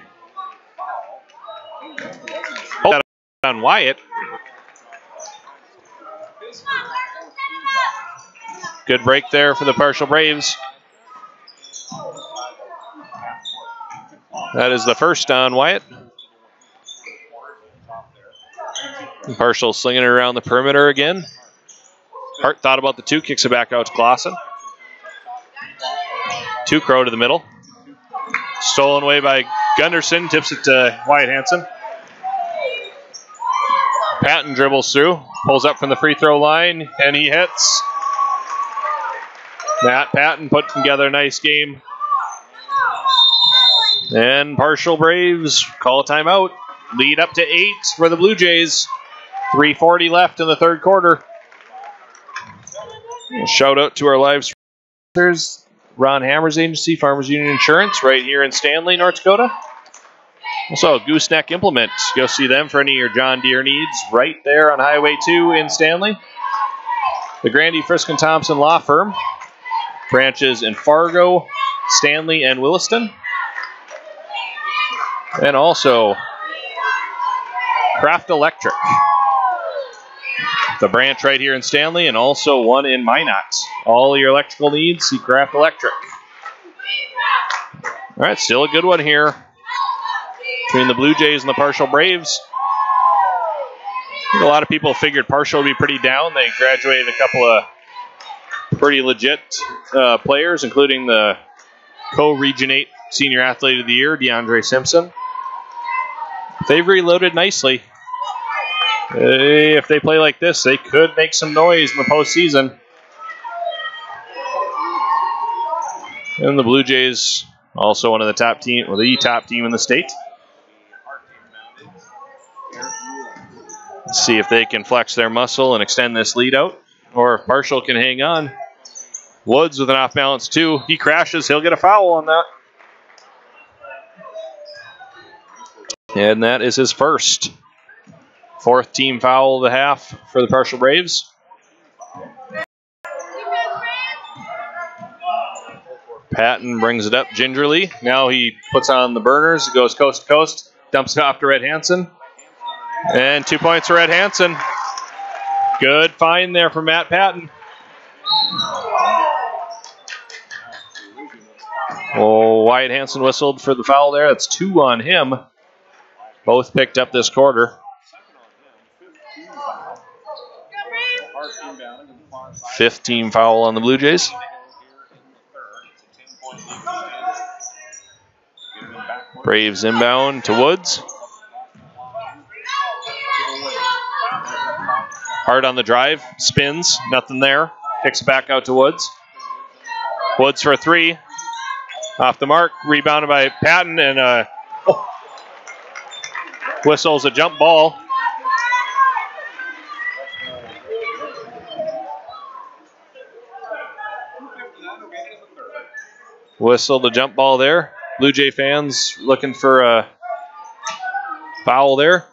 Oh, on Wyatt. Good break there for the Parshall Braves. That is the first on Wyatt. Parshall slinging it around the perimeter again. Hart thought about the 2, kicks it back out to Clausen. 2 Crow to the middle. Stolen away by Gunderson, tips it to Wyatt Hansen. Patton dribbles through, pulls up from the free throw line, and he hits. Matt Patton put together a nice game. And Parshall Braves call a timeout. Lead up to 8 for the Blue Jays. 3:40 left in the third quarter. Shout out to our live sponsors, Ron Hammer's agency, Farmers Union Insurance, right here in Stanley, North Dakota. Also, Gooseneck Implement. Go see them for any of your John Deere needs right there on Highway 2 in Stanley. The Grandy, Frisk & Thompson Law Firm. Branches in Fargo, Stanley, and Williston. And also, Kraft Electric. The branch right here in Stanley, and also one in Minot. All your electrical needs, see Kraft Electric. All right, still a good one here between the Blue Jays and the Parshall Braves. I think a lot of people figured Parshall would be pretty down. They graduated a couple of pretty legit players, including the co-Regionate Senior Athlete of the Year, DeAndre Simpson. They've reloaded nicely. If they play like this, they could make some noise in the postseason. And the Blue Jays, also one of the top team, or the top team in the state. Let's see if they can flex their muscle and extend this lead out, or if Parshall can hang on. Woods with an off balance too. He crashes, he'll get a foul on that. And that is his first. Fourth team foul of the half for the Parshall Braves. Patton brings it up gingerly. Now he puts on the burners, goes coast to coast, dumps it off to Red Hansen. And 2 points for Red Hansen. Good find there for Matt Patton. Oh, Wyatt Hansen whistled for the foul there. That's 2 on him. Both picked up this quarter. 15 foul on the Blue Jays. Braves inbound to Woods. Hard on the drive, spins, nothing there. Kicks it back out to Woods. Woods for 3. Off the mark, rebounded by Patton, and whistles a jump ball. Whistled a jump ball there. Blue Jay fans looking for a foul there.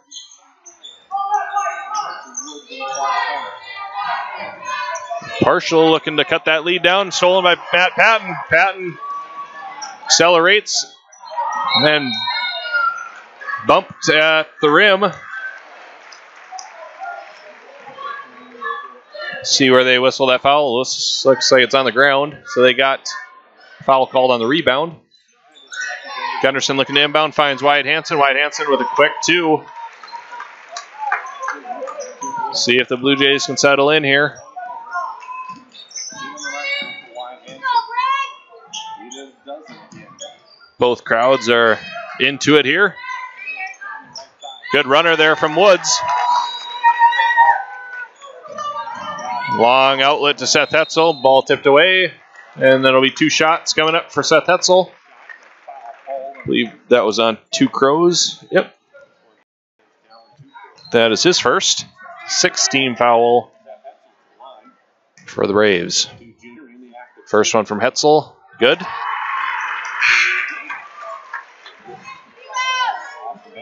Parshall looking to cut that lead down. Stolen by Matt Patton. Patton accelerates and then bumped at the rim. See where they whistle that foul. This looks like it's on the ground. So they got foul called on the rebound. Gunderson looking to inbound, finds Wyatt Hansen. Wyatt Hansen with a quick 2. See if the Blue Jays can settle in here. Both crowds are into it here. Good runner there from Woods. Long outlet to Seth Hetzel. Ball tipped away. And that'll be 2 shots coming up for Seth Hetzel. I believe that was on 2 Crows. Yep. That is his first. 6-team foul for the Braves. First one from Hetzel. Good.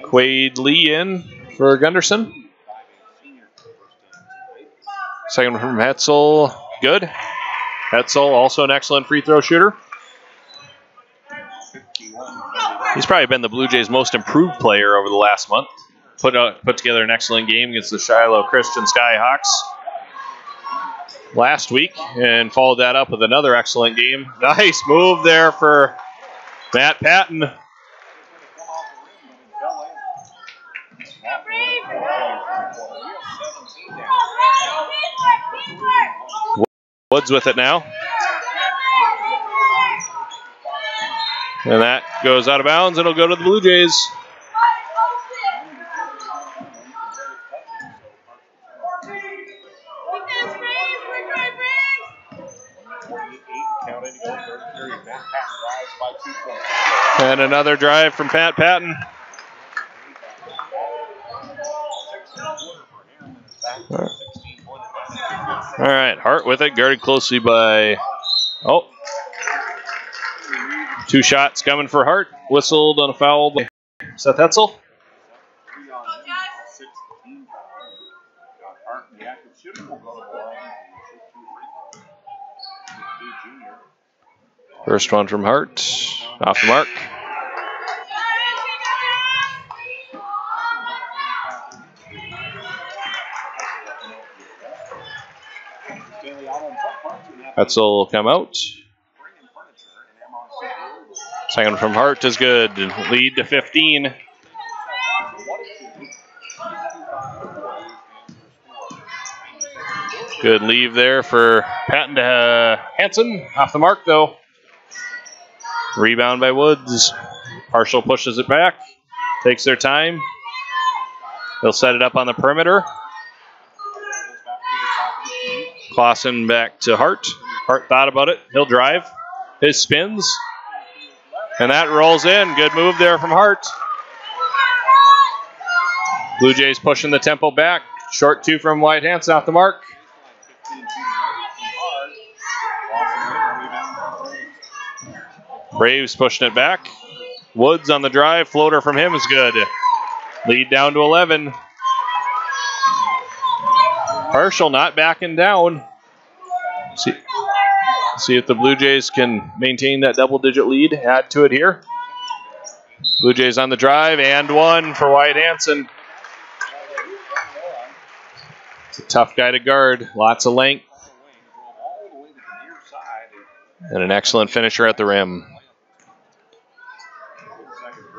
Quade Lee in for Gunderson. Second one from Hetzel. Good. Hetzel, also an excellent free throw shooter. He's probably been the Blue Jays' most improved player over the last month. Put together an excellent game against the Shiloh Christian Skyhawks last week and followed that up with another excellent game. Nice move there for Matt Patton. Woods with it now. And that goes out of bounds. It'll go to the Blue Jays. And another drive from Pat Patton. All right, Hart with it, guarded closely by, 2 shots coming for Hart. Whistled on a foul by Seth Hetzel. First one from Hart, off the mark. Hetzel will come out. Second from Hart is good. Lead to 15. Good leave there for Patton to Hansen. Off the mark, though. Rebound by Woods. Parshall pushes it back. Takes their time. They'll set it up on the perimeter. Clausen back to Hart. Hart thought about it. He'll drive. His spins. And that rolls in. Good move there from Hart. Blue Jays pushing the tempo back. Short 2 from Wyatt Hansen off the mark. Braves pushing it back. Woods on the drive. Floater from him is good. Lead down to 11. Parshall not backing down. See if the Blue Jays can maintain that double-digit lead. Add to it here. Blue Jays on the drive, and 1 for Wyatt Hansen. It's a tough guy to guard. Lots of length. And an excellent finisher at the rim.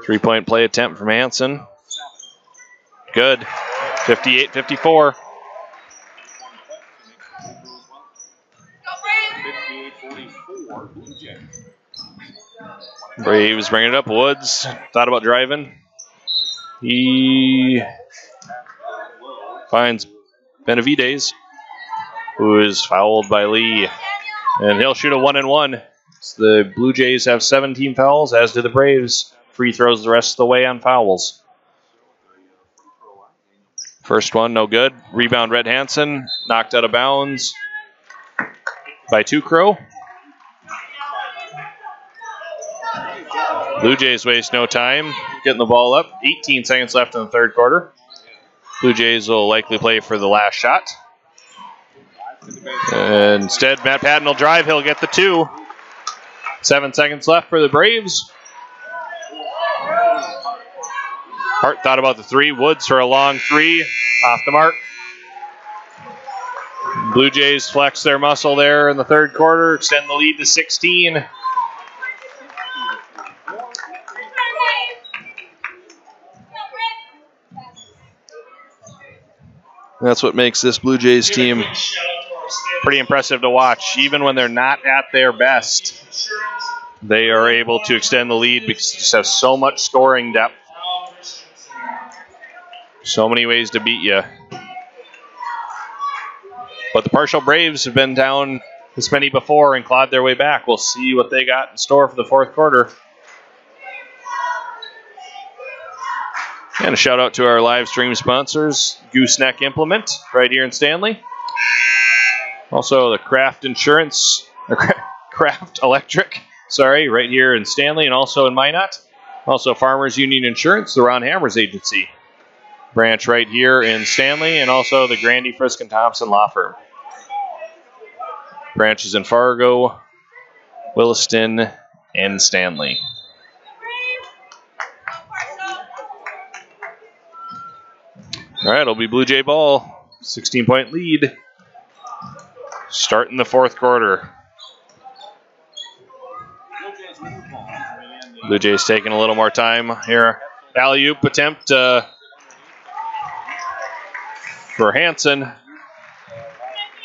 3-point play attempt from Hansen. Good. 58-54. Braves bringing it up. Woods thought about driving. He finds Benavides, who is fouled by Lee. And he'll shoot a 1-and-1. The Blue Jays have 17 fouls, as do the Braves. Free throws the rest of the way on fouls. First one, no good. Rebound, Red Hansen. Knocked out of bounds by Tukrow. Blue Jays waste no time getting the ball up. 18 seconds left in the third quarter. Blue Jays will likely play for the last shot. And instead, Matt Patton will drive. He'll get the 2. 7 seconds left for the Braves. Hart thought about the 3. Woods for a long 3. Off the mark. Blue Jays flex their muscle there in the third quarter. Extend the lead to 16. That's what makes this Blue Jays team pretty impressive to watch. Even when they're not at their best, they are able to extend the lead because they just have so much scoring depth. So many ways to beat you. But the Parshall Braves have been down this many before and clawed their way back. We'll see what they got in store for the fourth quarter. And a shout out to our live stream sponsors, Gooseneck Implement, right here in Stanley. Also the Craft Electric, right here in Stanley and also in Minot. Also Farmers Union Insurance, the Ron Hammers Agency branch right here in Stanley, and also the Grandy, Frisk, and Thompson Law Firm. Branches in Fargo, Williston, and Stanley. All right, it'll be Blue Jay ball. 16-point lead. Starting the fourth quarter. Blue Jays taking a little more time here. Alley-oop attempt for Hansen.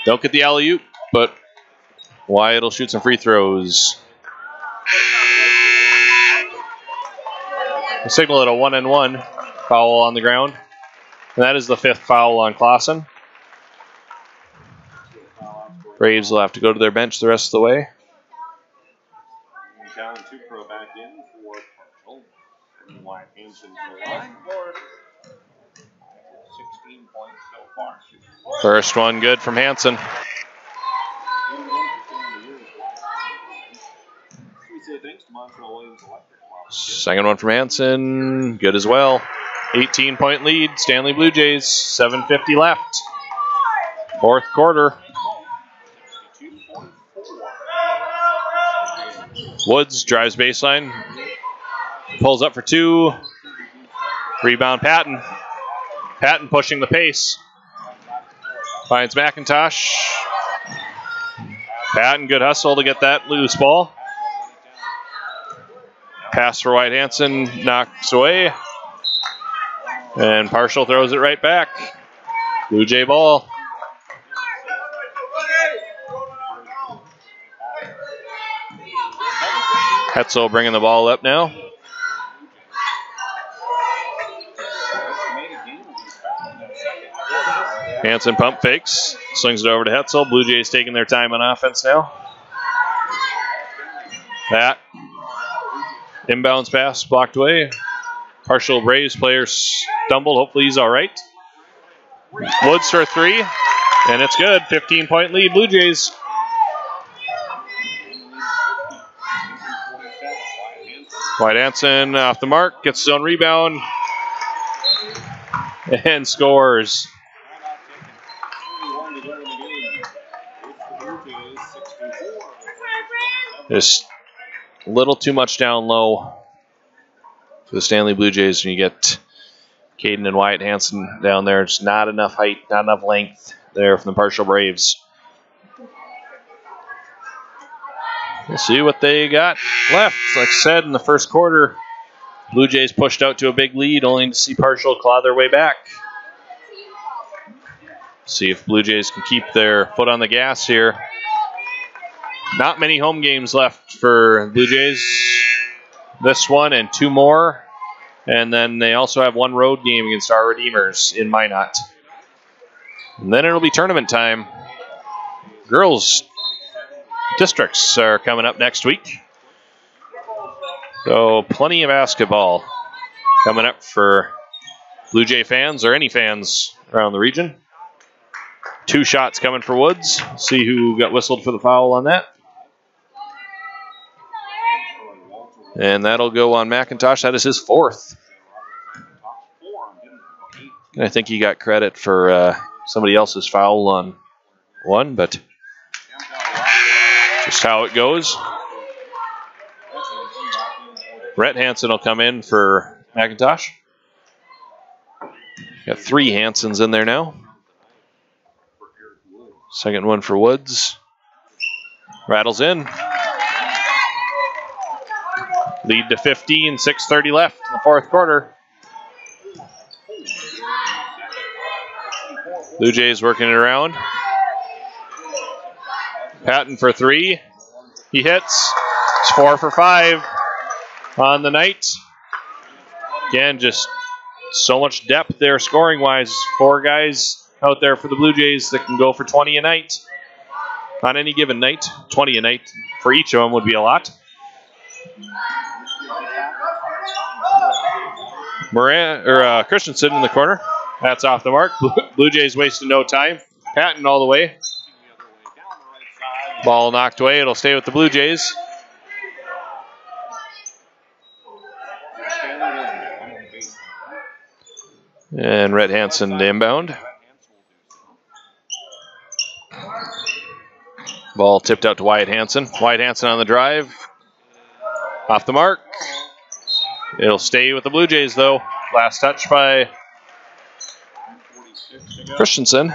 Don't get the alley-oop, but Wyatt will shoot some free throws. We'll signal it a 1-and-1. Foul on the ground. And that is the 5th foul on Clausen. Braves will have to go to their bench the rest of the way. Down Tukrow back in for Parshall. And Wyatt Hansen to the line for 16 points so far. First one good from Hansen. Second one from Hansen. Good as well. 18-point lead. Stanley Blue Jays. 7:50 left. Fourth quarter. Woods drives baseline. Pulls up for 2. Rebound Patton. Patton pushing the pace. Finds McIntosh. Patton, good hustle to get that loose ball. Pass for Wyatt Hansen, knocks away. And Parshall throws it right back. Blue Jay ball. Hetzel bringing the ball up now. Hansen pump fakes. Swings it over to Hetzel. Blue Jays taking their time on offense now. That inbounds pass blocked away. Parshall Braves player stumbled. Hopefully he's all right. Woods for 3, and it's good. 15-point lead, Blue Jays. White Hansen off the mark, gets his own rebound, and scores. Just a little too much down low for the Stanley Blue Jays when you get Caden and Wyatt Hansen down there. Just not enough height, not enough length there from the Parshall Braves. We'll see what they got left. Like I said, in the first quarter, Blue Jays pushed out to a big lead, only to see Parshall claw their way back. See if Blue Jays can keep their foot on the gas here. Not many home games left for Blue Jays. This one and 2 more. And then they also have 1 road game against our Redeemers in Minot. And then it'll be tournament time. Girls districts are coming up next week. So plenty of basketball coming up for Blue Jay fans or any fans around the region. 2 shots coming for Woods. See who got whistled for the foul on that. And that'll go on McIntosh. That is his 4th. And I think he got credit for somebody else's foul on 1, but just how it goes. Rhett Hansen will come in for McIntosh. Got 3 Hansens in there now. Second one for Woods. Rattles in. Lead to 15, 6:30 left in the 4th quarter. Blue Jays working it around. Patton for 3. He hits. It's 4 for 5 on the night. Again, just so much depth there scoring-wise. 4 guys out there for the Blue Jays that can go for 20 a night. On any given night, 20 a night for each of them would be a lot. Christensen in the corner. That's off the mark. Blue Jays wasting no time. Patton all the way. Ball knocked away. It'll stay with the Blue Jays. And Rhett Hansen to inbound. Ball tipped out to Wyatt Hansen. Wyatt Hansen on the drive. Off the mark. It'll stay with the Blue Jays, though. Last touch by Christensen.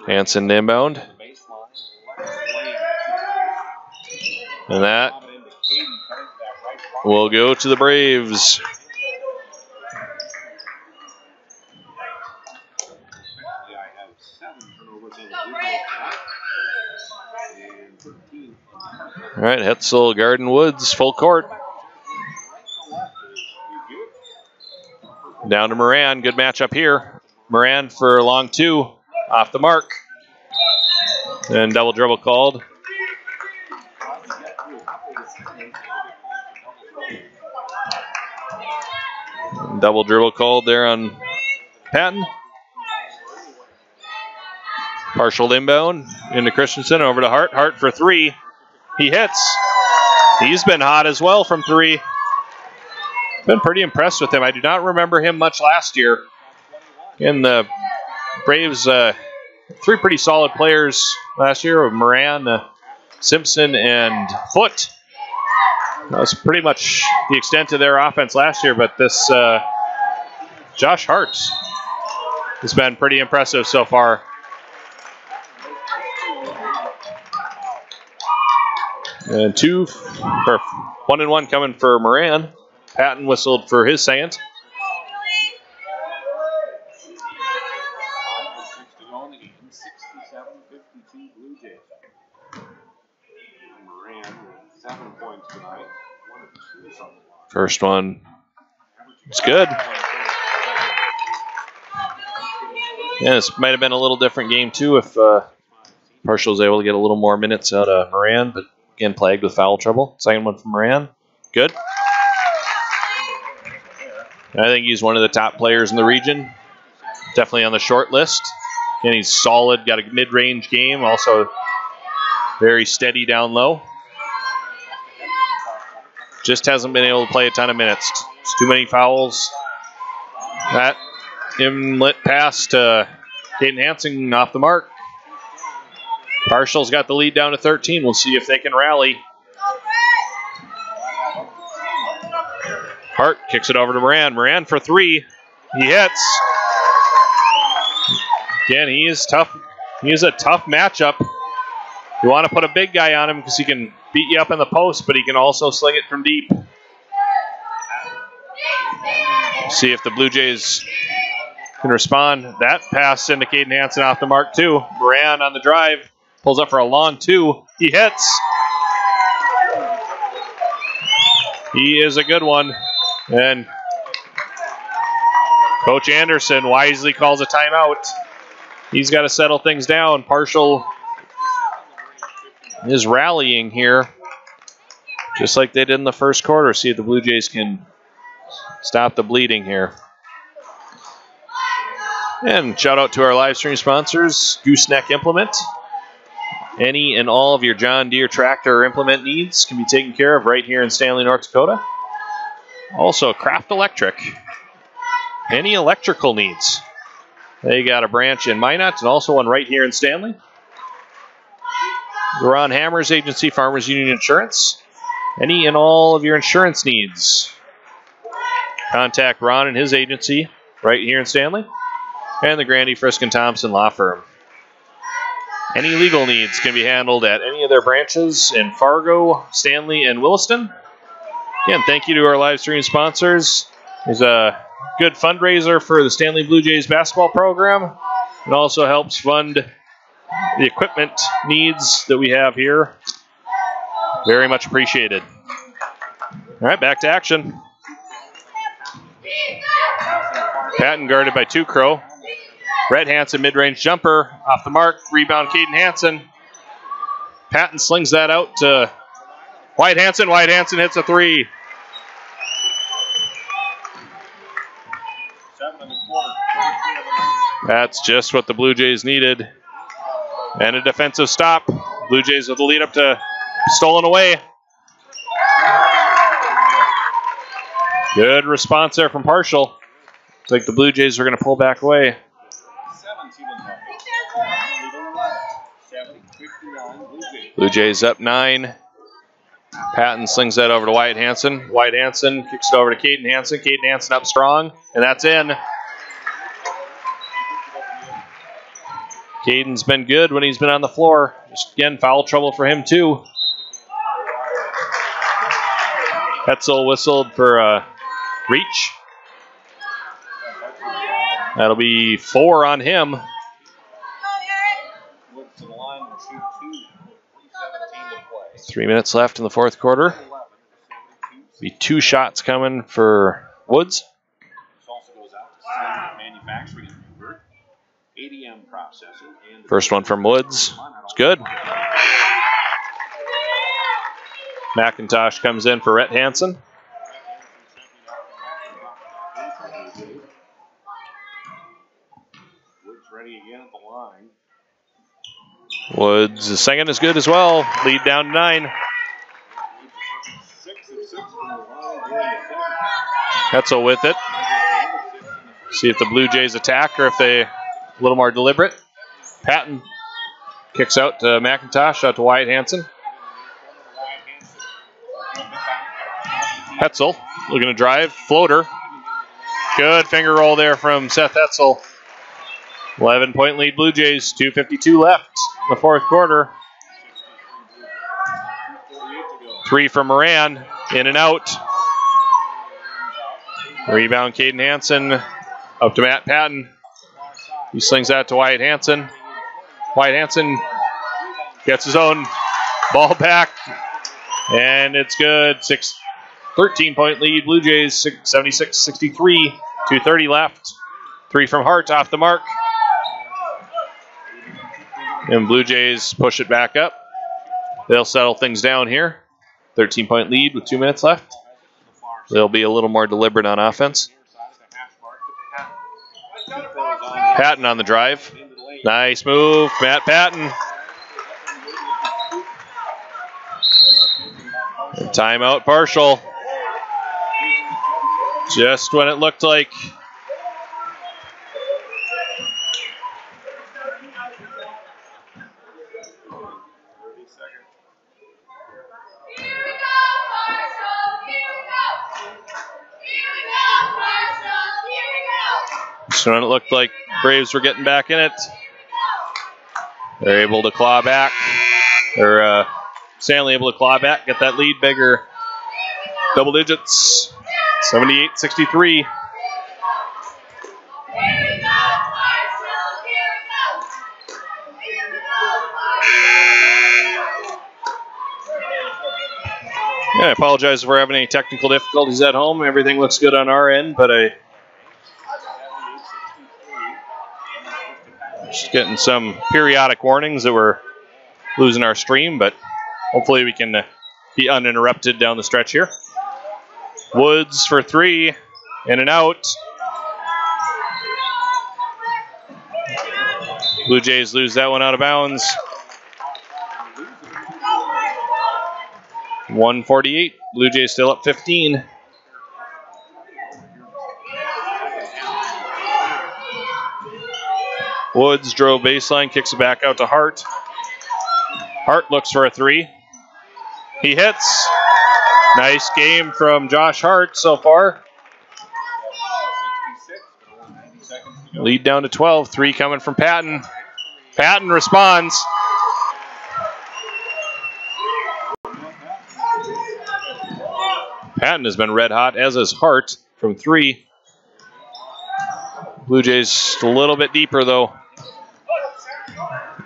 Hansen to inbound. And that will go to the Braves. All right, Hetzel, Garden Woods, full court. Down to Moran. Good matchup here. Moran for a long 2. Off the mark. And double dribble called. Double dribble called there on Patton. Parshall inbound into Christensen, over to Hart. Hart for 3. He hits. He's been hot as well from 3. Been pretty impressed with him. I do not remember him much last year. In the Braves, 3 pretty solid players last year with Moran, Simpson, and Foote. That was pretty much the extent of their offense last year, but this Josh Hart has been pretty impressive so far. And 1 and 1 coming for Moran. Patton whistled for his second. First one. It's good. Yeah, this might have been a little different game too if Parshall was able to get a little more minutes out of Moran, but again plagued with foul trouble. Second one from Moran. Good. I think he's one of the top players in the region. Definitely on the short list. And he's solid, got a mid-range game, also very steady down low. Just hasn't been able to play a ton of minutes. It's too many fouls. That inlet pass to Caden Hansen off the mark. Parshall's got the lead down to 13. We'll see if they can rally. Hart kicks it over to Moran. Moran for three. He hits. Again, he is tough. He is a tough matchup. You want to put a big guy on him because he can beat you up in the post, but he can also sling it from deep. See if the Blue Jays can respond. That pass into Caden Hansen off the mark too. Moran on the drive. Pulls up for a long two. He hits. He is a good one. And Coach Anderson wisely calls a timeout. He's got to settle things down. Parshall is rallying here, just like they did in the first quarter. See if the Blue Jays can stop the bleeding here. And shout out to our live stream sponsors, Gooseneck Implement. Any and all of your John Deere tractor or implement needs can be taken care of right here in Stanley, North Dakota. Also, Craft Electric. Any electrical needs. They got a branch in Minot and also one right here in Stanley. Ron Hammer's agency, Farmers Union Insurance. Any and all of your insurance needs. Contact Ron and his agency right here in Stanley. And the Grandy, Frisk, and Thompson Law Firm. Any legal needs can be handled at any of their branches in Fargo, Stanley, and Williston. Again, thank you to our live stream sponsors. There's a good fundraiser for the Stanley Blue Jays basketball program. It also helps fund the equipment needs that we have here. Very much appreciated. All right, back to action. Patton guarded by Tukrow. Rhett Hansen, mid-range jumper, off the mark. Rebound, Caden Hansen. Patton slings that out to White Hansen. White Hansen hits a three. 7.25. That's just what the Blue Jays needed. And a defensive stop. Blue Jays with the lead up to stolen away. Good response there from Parshall. Looks like the Blue Jays are going to pull back away. 7-59 Blue Jays up 9. Patton slings that over to Wyatt Hansen. Wyatt Hansen kicks it over to Caden Hansen. Caden Hansen up strong, and that's in. Caden's been good when he's been on the floor. Just again, foul trouble for him too. Hetzel whistled for reach. That'll be 4 on him. 3 minutes left in the fourth quarter. Be 2 shots coming for Woods. First one from Woods. It's good. McIntosh comes in for Rhett Hansen. Woods' the second is good as well. Lead down to 9. Hetzel with it. See if the Blue Jays attack or if they a little more deliberate. Patton kicks out to McIntosh, out to Wyatt Hansen. Hetzel looking to drive. Floater. Good finger roll there from Seth Hetzel. 11-point lead Blue Jays. 2:52 left in the fourth quarter. 3 for Moran. In and out. Rebound Caden Hansen. Up to Matt Patton. He slings that to Wyatt Hansen. Wyatt Hansen gets his own ball back. And it's good. 13-point lead Blue Jays. 76-63. 2:30 left. 3 from Hart off the mark. And Blue Jays push it back up. They'll settle things down here. 13-point lead with 2 minutes left. They'll be a little more deliberate on offense. Patton on the drive. Nice move, Matt Patton. Timeout, Parshall. Just when it looked like Braves were getting back in it, they're able to claw back. Or Stanley able to claw back, get that lead bigger. Double digits. 78-63. Yeah, I apologize if we're having any technical difficulties at home. Everything looks good on our end, but just getting some periodic warnings that we're losing our stream, but hopefully we can be uninterrupted down the stretch here. Woods for 3, in and out. Blue Jays lose that one out of bounds. 148. Blue Jays still up 15. Woods drove baseline, kicks it back out to Hart. Hart looks for a 3. He hits. Nice game from Josh Hart so far. Lead down to 12. 3 coming from Patton. Patton responds. Patton has been red hot, as is Hart from 3. Blue Jays a little bit deeper, though.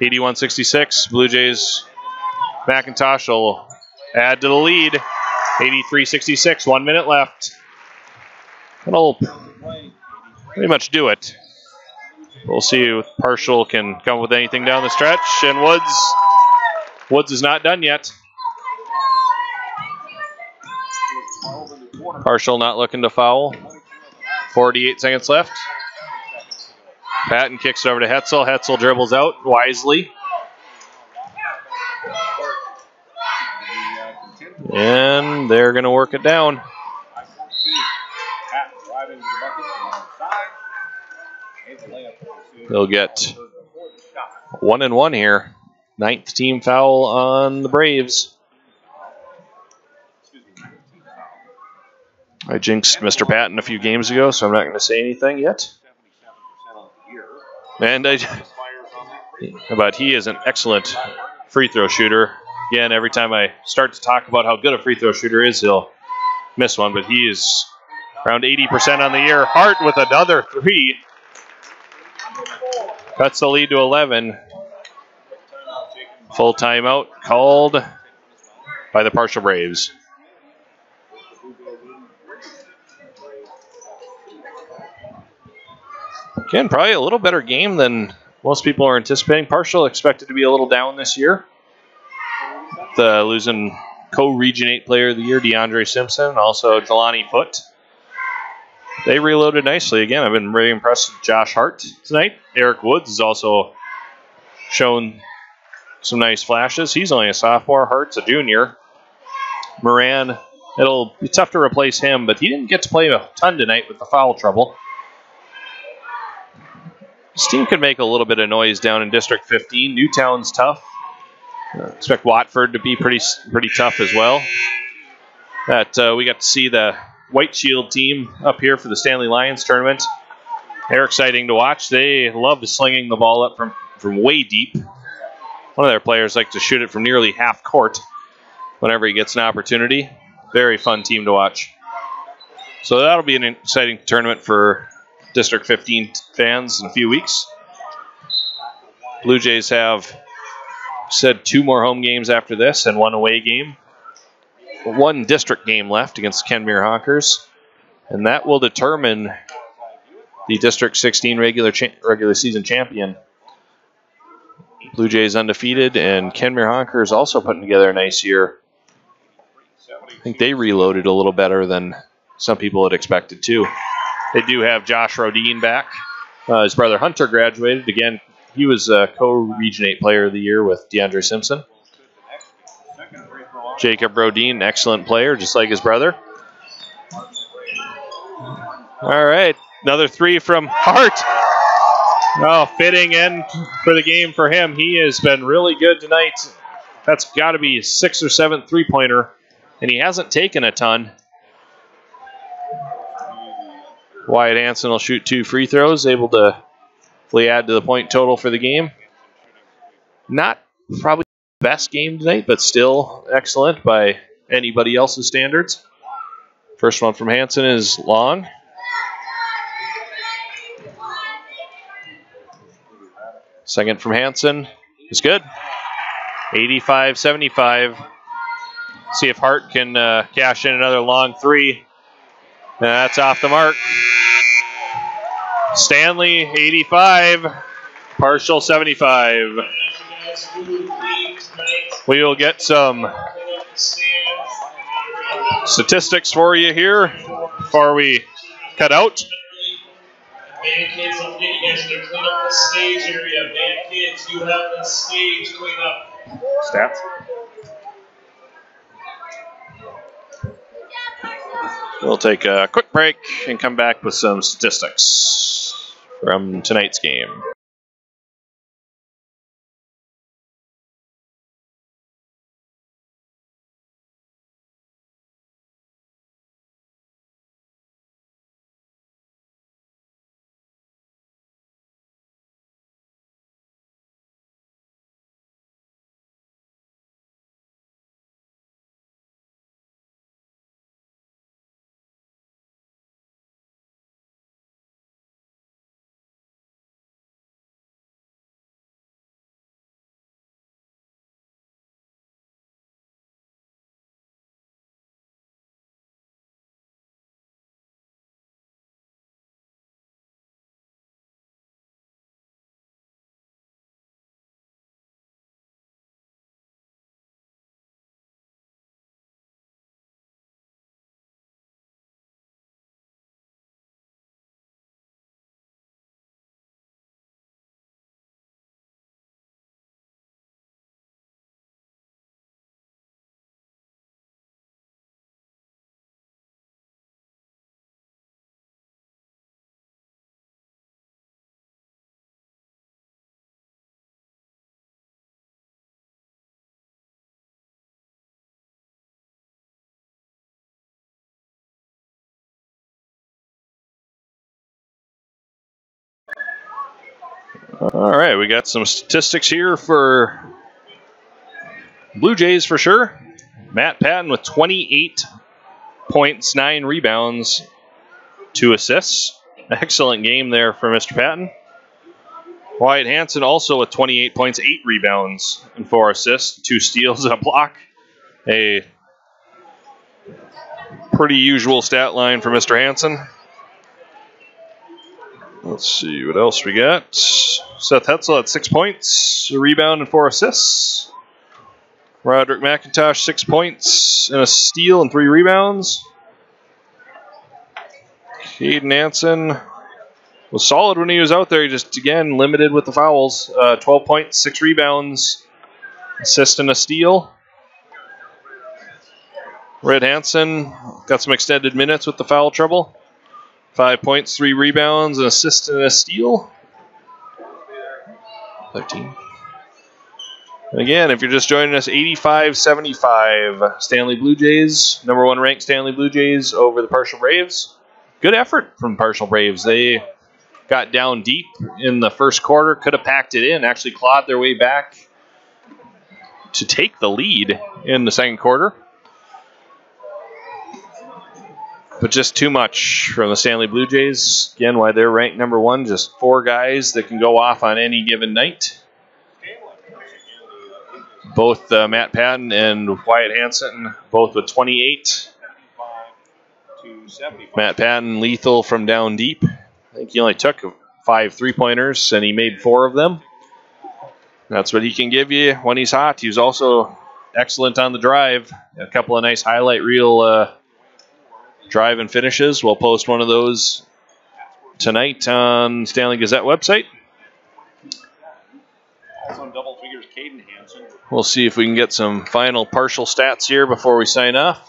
81-66. Blue Jays McIntosh will add to the lead. 83-66. 1 minute left. That'll pretty much do it. We'll see if Parshall can come up with anything down the stretch. And Woods is not done yet. Parshall not looking to foul. 48 seconds left. Patton kicks it over to Hetzel. Hetzel dribbles out wisely. And they're going to work it down. They'll get 1 and 1 here. 9th team foul on the Braves. I jinxed Mr. Patton a few games ago, so I'm not going to say anything yet. But he is an excellent free throw shooter. Again, every time I start to talk about how good a free throw shooter is, he'll miss one, but he is around 80% on the year. Hart with another 3. Cuts the lead to 11. Full timeout called by the Parshall Braves. Again, probably a little better game than most people are anticipating. Parshall expected to be a little down this year. Losing co-Region 8 Player of the Year, DeAndre Simpson, also Jelani Foote. They reloaded nicely. Again, I've been really impressed with Josh Hart tonight. Eric Woods has also shown some nice flashes. He's only a sophomore. Hart's a junior. Moran, it'll be tough to replace him, but he didn't get to play a ton tonight with the foul trouble. This team could make a little bit of noise down in District 15. Newtown's tough. Expect Watford to be pretty tough as well. We got to see the White Shield team up here for the Stanley Lions tournament. They're exciting to watch. They love slinging the ball up from way deep. One of their players likes to shoot it from nearly half court whenever he gets an opportunity. Very fun team to watch. So that'll be an exciting tournament for District 15 fans in a few weeks. Blue Jays have said 2 more home games after this and 1 away game. 1 district game left against Kenmere Hawkers, and that will determine the District 16 regular season champion. Blue Jays undefeated, and Kenmare Honker is also putting together a nice year. I think they reloaded a little better than some people had expected too. They do have Josh Rodine back. His brother Hunter graduated. Again, he was a co-Region 8 Player of the Year with DeAndre Simpson. Jacob Rodine, excellent player, just like his brother. All right, another three from Hart. Oh, fitting end for the game for him. He has been really good tonight. That's got to be his 6th or 7th three-pointer, and he hasn't taken a ton. Wyatt Hansen will shoot 2 free throws, able to add to the point total for the game. Not probably the best game tonight, but still excellent by anybody else's standards. First one from Hansen is long. Second from Hansen is good. 85-75. See if Hart can cash in another long three. That's off the mark. Stanley, 85. Parshall, 75. We will get some statistics for you here before we cut out. Band kids, don't forget you guys are going to clean up the stage area. Band kids, you have the stage clean up. Stats. We'll take a quick break and come back with some statistics from tonight's game. All right, we got some statistics here for Blue Jays for sure. Matt Patton with 28 points, 9 rebounds, 2 assists. Excellent game there for Mr. Patton. Wyatt Hansen also with 28 points, 8 rebounds, and 4 assists, 2 steals and a block. A pretty usual stat line for Mr. Hansen. Let's see what else we got. Seth Hetzel had 6 points, a rebound, and 4 assists. Roderick McIntosh, 6 points, and a steal and 3 rebounds. Caden Hansen was solid when he was out there. He just, again, limited with the fouls. 12 points, 6 rebounds, assist and a steal. Red Hansen got some extended minutes with the foul trouble. 5 points, 3 rebounds, an assist and a steal. 13. And again, if you're just joining us, 85-75. Stanley Blue Jays, number 1 ranked Stanley Blue Jays over the Parshall Braves. Good effort from Parshall Braves. They got down deep in the first quarter, could have packed it in, actually clawed their way back to take the lead in the second quarter. But just too much from the Stanley Blue Jays. Again, why they're ranked number 1, just 4 guys that can go off on any given night. Both Matt Patton and Wyatt Hansen, both with 28. Matt Patton, lethal from down deep. I think he only took 5 3-pointers, and he made 4 of them. That's what he can give you when he's hot. He was also excellent on the drive. A couple of nice highlight reel drive and finishes. We'll post one of those tonight on Stanley Gazette website. Also in double figures, Caden Hansen. We'll see if we can get some final partial stats here before we sign off.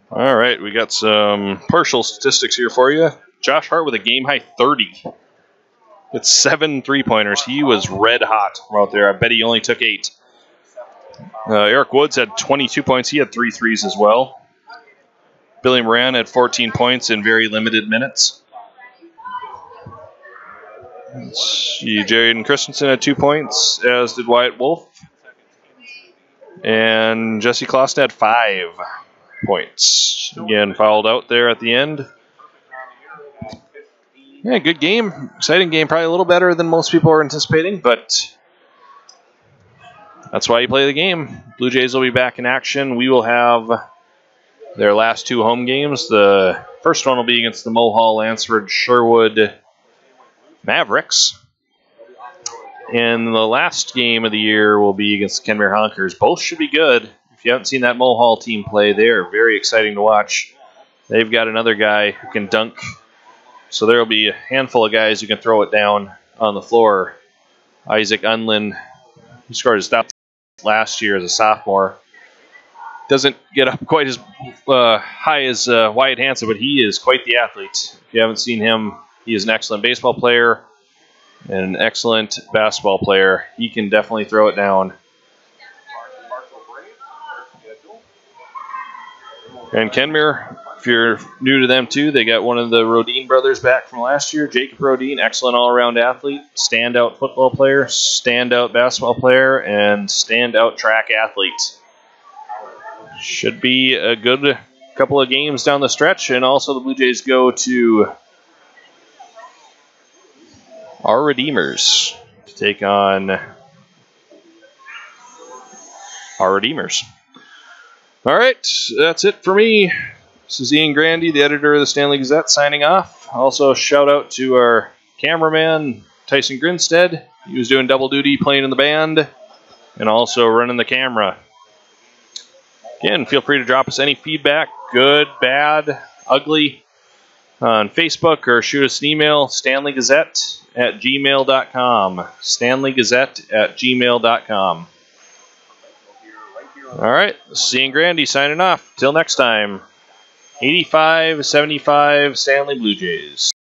All right, we got some partial statistics here for you. Josh Hart with a game-high 30. It's 7 3-pointers. He was red hot out there. I bet he only took 8. Eric Woods had 22 points. He had 3 threes as well. Billy Moran had 14 points in very limited minutes. Let's see, Jaden Christensen had 2 points, as did Wyatt Wolf. And Jesse Clausen had 5 points. Again, fouled out there at the end. Yeah, good game. Exciting game. Probably a little better than most people are anticipating, but that's why you play the game. Blue Jays will be back in action. We will have their last 2 home games. The first one will be against the Mohall, Lansford, Sherwood Mavericks. And the last game of the year will be against the Kenmare Honkers. Both should be good. If you haven't seen that Mohall team play, they are very exciting to watch. They've got another guy who can dunk. So there will be a handful of guys who can throw it down on the floor. Isaac Unlin, who scored his stats last year as a sophomore, doesn't get up quite as high as Wyatt Hansen, but he is quite the athlete. If you haven't seen him, he is an excellent baseball player and an excellent basketball player. He can definitely throw it down. And Kenmare, if you're new to them too, they got one of the Rodine brothers back from last year, Jacob Rodine, excellent all-around athlete, standout football player, standout basketball player, and standout track athlete. Should be a good couple of games down the stretch, and also the Blue Jays go to our Redeemers to take on our Redeemers. All right, that's it for me. This is Ian Grandy, the editor of the Stanley Gazette, signing off. Also, shout out to our cameraman, Tyson Grinstead. He was doing double duty, playing in the band, and also running the camera. Again, feel free to drop us any feedback, good, bad, ugly. on Facebook or shoot us an email, stanleygazette@gmail.com. stanleygazette@gmail.com. All right, C and Grandy signing off. Till next time. 85-75 Stanley Blue Jays.